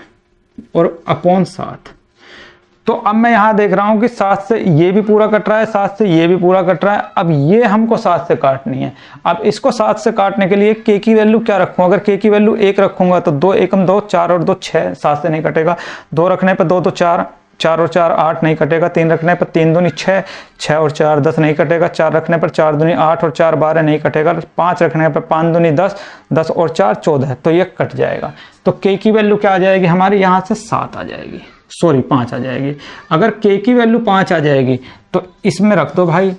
और अपॉन 7। तो अब मैं यहां देख रहा हूं कि 7 से ये भी पूरा कट रहा है, 7 से ये भी पूरा कट रहा है। अब ये हमको 7 से काटनी है। अब इसको 7 से काटने के लिए k की वैल्यू क्या रखूं? अगर k की वैल्यू 1 रखूंगा तो 2 एकम 2, 4 और 2 6, 7 से नहीं कटेगा। 2 रखने पर 2 तो 4, 4 और 4 8 नहीं कटेगा। 3 रखने पर 3 दूनी 6, 6 और 4 10 नहीं कटेगा। 4 रखने पर 4 दूनी 8 और 4 12 नहीं कटेगा। 5 रखने पर 5 दूनी 10, 10 और 4 14, तो ये कट जाएगा। तो k की वैल्यू क्या आ जाएगी हमारी? यहाँ से 7 आ जाएगी, सॉरी 5 आ जाएगी। अगर k की वैल्यू 5 आ जाएगी तो इसमें रख दो भाई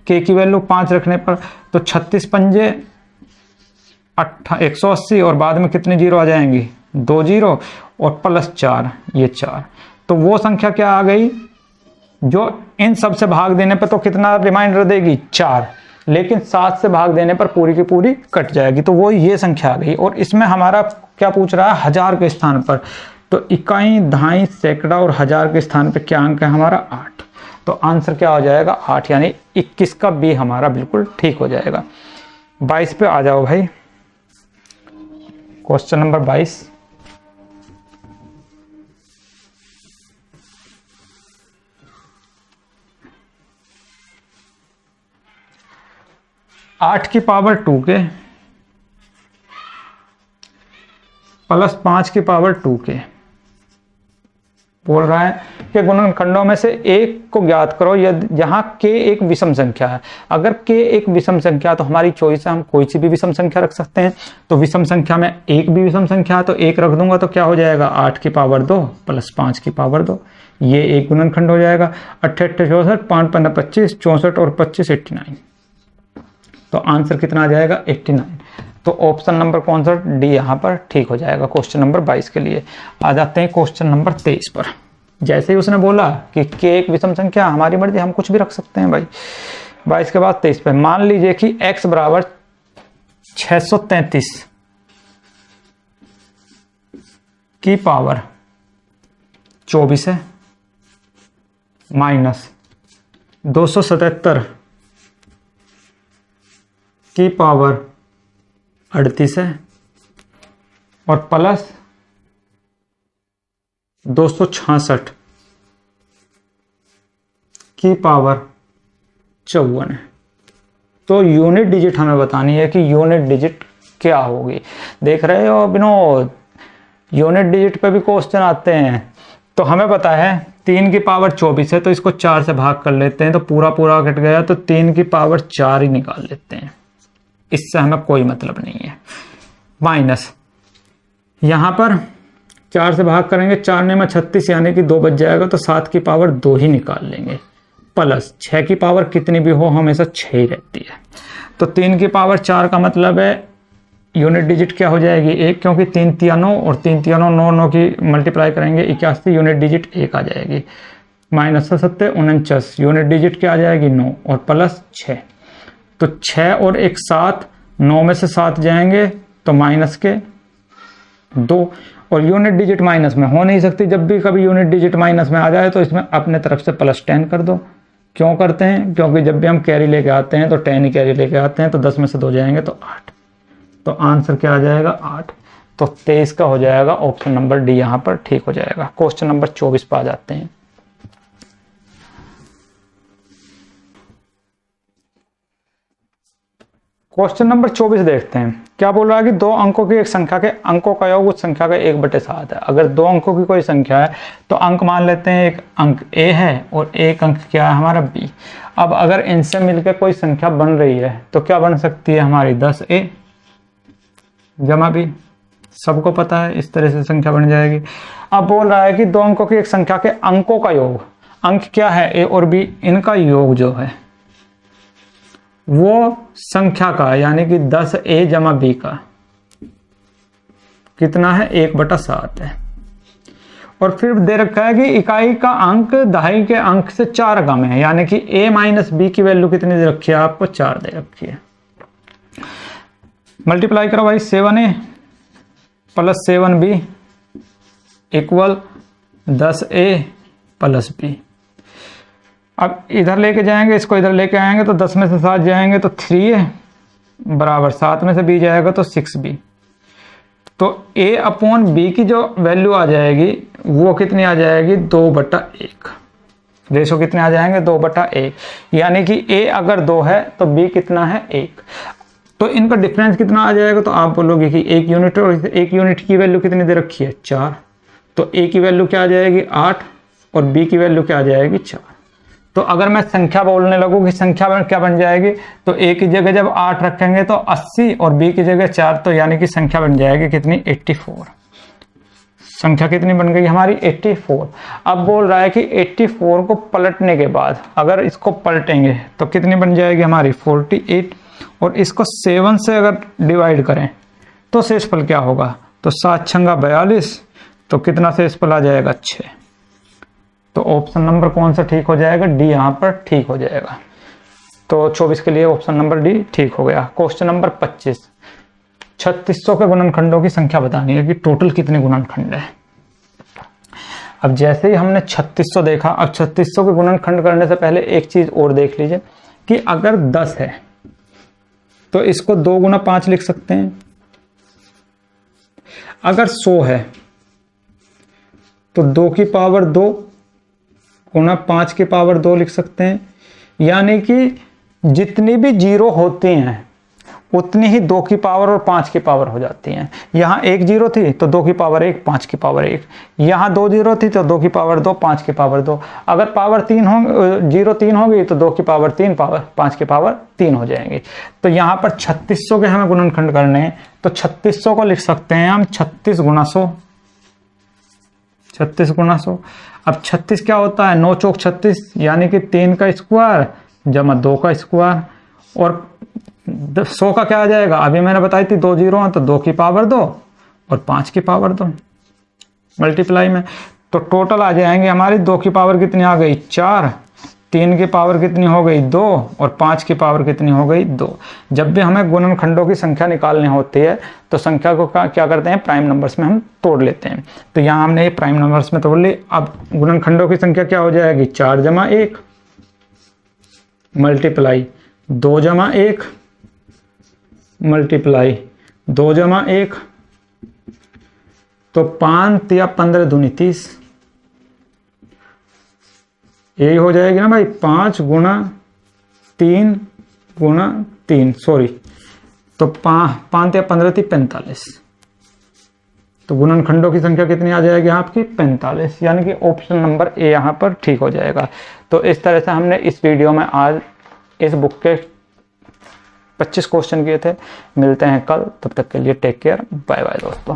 k की वैल्यू 5 रखने पर, तो 36 पंजे 180 और बाद में कितने जीरो आ जाएंगी? 2 जीरो और प्लस 4, ये 4। तो वो संख्या क्या आ गई, जो इन सब से भाग देने पर तो कितना रिमाइंडर देगी 4, लेकिन 7 से भाग देने पर पूरी की पूरी कट जाएगी, तो वो ये संख्या आ गई। और इसमें हमारा क्या पूछ रहा है, हजार के स्थान पर, तो इकाई, दहाई, सैकड़ा और हजार के स्थान पर क्या अंक है हमारा 8, तो आंसर क्या हो जाएगा 8, यानी 21 का बी हमारा बिल्कुल ठीक हो जाएगा। 22 पे आ जाओ भाई, क्वेश्चन नंबर 22। आठ की पावर 2 के प्लस 5 की पावर 2 के बोल रहा है कि गुणनखंडों में से एक को ज्ञात करो यदि जहां k एक विषम संख्या है। अगर k एक विषम संख्या तो हमारी चॉइस है, हम कोई सी भी विषम संख्या रख सकते हैं। तो विषम संख्या में एक भी विषम संख्या है तो एक रख दूंगा, तो क्या हो जाएगा 8 की पावर 2 प्लस 5 की पावर 2, ये एक गुणनखंड हो जाएगा। 88 64, 5 15 25, 64 और 25 89, तो आंसर कितना आ जाएगा 89। तो ऑप्शन नंबर कौन सा, डी यहाँ पर ठीक हो जाएगा क्वेश्चन नंबर 22 के लिए। आ जाते हैं क्वेश्चन नंबर 23 पर। जैसे ही उसने बोला कि k एक विषम संख्या, हमारी मर्जी, हम कुछ भी रख सकते हैं भाई। 22 के बाद 23 पे मान लीजिए कि x बराबर 633 की पावर 24 है, माइनस 277 की पावर 38 है, और प्लस 266 की पावर 54 है। तो यूनिट डिजिट हमें बतानी है कि यूनिट डिजिट क्या होगी। देख रहे हो विनोद, यूनिट डिजिट पे भी क्वेश्चन आते हैं। तो हमें पता है 3 की पावर 24 है, तो इसको 4 से भाग कर लेते हैं, तो पूरा पूरा कट गया, तो 3 की पावर 4 ही निकाल लेते हैं, इससे हमें कोई मतलब नहीं है। माइनस यहाँ पर 4 से भाग करेंगे, 4 में 36 यानी कि 2 बच जाएगा, तो 7 की पावर 2 ही निकाल लेंगे, प्लस 6 की पावर कितनी भी हो हमेशा 6 ही रहती है। तो 3 की पावर 4 का मतलब है यूनिट डिजिट क्या हो जाएगी 1, क्योंकि 3 तिया 9 और 3 तिया 9, 9 की मल्टीप्लाई करेंगे 81, यूनिट डिजिट 1 आ जाएगी। माइनस 7 49, यूनिट डिजिट क्या आ जाएगी 9 और प्लस 6, तो 6 और 1 7, 9 में से 7 जाएंगे तो माइनस के 2, और यूनिट डिजिट माइनस में हो नहीं सकती। जब भी कभी यूनिट डिजिट माइनस में आ जाए तो इसमें अपने तरफ से प्लस 10 कर दो। क्यों करते हैं, क्योंकि जब भी हम कैरी लेके आते हैं तो 10 ही कैरी लेके आते हैं, तो 10 में से 2 जाएंगे तो 8, तो आंसर क्या आ जाएगा 8। तो 23 का हो जाएगा ऑप्शन नंबर डी यहाँ पर ठीक हो जाएगा। क्वेश्चन नंबर 24 पर आ जाते हैं। क्वेश्चन नंबर 24 देखते हैं, क्या बोल रहा है कि 2 अंकों की एक संख्या के अंकों का योग उस संख्या का 1/7 है। अगर 2 अंकों की कोई संख्या है तो अंक मान लेते हैं, एक अंक a है और एक अंक क्या है हमारा b। अब अगर इनसे मिलकर कोई संख्या बन रही है तो क्या बन सकती है हमारी 10a जमा b, सबको पता है इस तरह से संख्या बन जाएगी। अब बोल रहा है कि 2 अंकों की एक संख्या के अंकों का योग, अंक क्या है a और b, इनका योग जो है वो संख्या का यानी कि 10a जमा b का कितना है 1/7 है। और फिर दे रखा है कि इकाई का अंक दहाई के अंक से 4 कम है, यानी कि a माइनस b की वैल्यू कितनी दे रखी है आपको 4 दे रखी है। मल्टीप्लाई करो भाई, 7a plus 7b equal 10a plus b। अब इधर लेके जाएंगे, इसको इधर लेके आएंगे तो 10 में से 7 जाएंगे तो 3a बराबर 7 में से b जाएगा तो 6b। तो a अपॉन b की जो वैल्यू आ जाएगी वो कितनी आ जाएगी 2/1। रेशो कितने आ जाएंगे 2/1, यानी कि a अगर 2 है तो b कितना है 1। तो इनका डिफरेंस कितना आ जाएगा, तो आप बोलोगे कि 1 यूनिट और 1 यूनिट की वैल्यू कितनी दे रखी है 4, तो a की वैल्यू क्या आ जाएगी 8 और b की वैल्यू क्या आ जाएगी 4। तो अगर मैं संख्या बोलने लगूँ कि संख्या क्या बन जाएगी, तो a की जगह जब 8 रखेंगे तो 80 और b की जगह 4, तो यानी कि संख्या बन जाएगी कितनी 84। संख्या कितनी बन गई हमारी 84। अब बोल रहा है कि 84 को पलटने के बाद अगर इसको पलटेंगे तो कितनी बन जाएगी हमारी 48, और इसको 7 से अगर डिवाइड करें तो शेषफल क्या होगा, तो 7 छंगा 42, तो कितना शेषफल आ जाएगा 6। तो ऑप्शन नंबर कौन सा ठीक हो जाएगा? डी यहाँ पर ठीक हो जाएगा। तो 24 के लिए ऑप्शन नंबर डी ठीक हो गया। क्वेश्चन नंबर 25, 3600 के गुणनखंडों की संख्या बतानी है कि टोटल कितने गुणनखंड है। अब जैसे ही हमने 3600 देखा, अब 3600 के गुणनखंड करने से पहले एक चीज और देख लीजिए कि अगर 10 है तो इसको 2 गुना 5 लिख सकते हैं। अगर 100 है तो 2 की पावर 2 गुना 5 की पावर 2 लिख सकते हैं। यानी कि जितनी भी जीरो होती हैं उतनी ही 2 की पावर और 5 की पावर हो जाती हैं। यहाँ 1 जीरो थी तो 2 की पावर 1, 5 की पावर 1। यहाँ 2 जीरो थी तो 2 की पावर 2, 5 की पावर 2। अगर पावर 3 हो, जीरो 3 होगी तो 2 की पावर 3, पावर 5 की पावर 3 हो जाएंगी। तो यहाँ पर 3600 के हमें गुणनखंड करने हैं, तो 3600 को लिख सकते हैं हम 36 गुना 100। 36 गुना 100। अब 36 क्या होता है? 9 चौक 36, यानी कि 3 का स्क्वायर जमा 2 का स्क्वायर। और 100 का क्या आ जाएगा? अभी मैंने बताई थी 2 जीरो हैं तो 2 की पावर 2 और 5 की पावर 2 मल्टीप्लाई में। तो टोटल आ जाएंगे हमारी 2 की पावर कितनी आ गई? 4, 3 की पावर कितनी हो गई? 2 और 5 की पावर कितनी हो गई? 2। जब भी हमें गुणनखंडों की संख्या निकालनी होती है तो संख्या को क्या करते हैं? प्राइम नंबर्स में हम तोड़ लेते हैं। तो यहाँ हमने ये प्राइम नंबर्स में तोड़ ली। अब गुणनखंडों की संख्या क्या हो जाएगी? 4 जमा 1 मल्टीप्लाई 2 जमा 1 मल्टीप्लाई 2 जमा 1, तो 5 या 15 दूनी 30। यही हो जाएगी ना भाई, 5 गुना 3 गुना 3, सॉरी, तो 5 या 15 थी 45। तो गुणनखंडों की संख्या कितनी आ जाएगी आपकी? 45। यानी कि ऑप्शन नंबर ए यहाँ पर ठीक हो जाएगा। तो इस तरह से हमने इस वीडियो में आज इस बुक के 25 क्वेश्चन किए थे। मिलते हैं कल, तब तक के लिए टेक केयर, बाय बाय दोस्तों।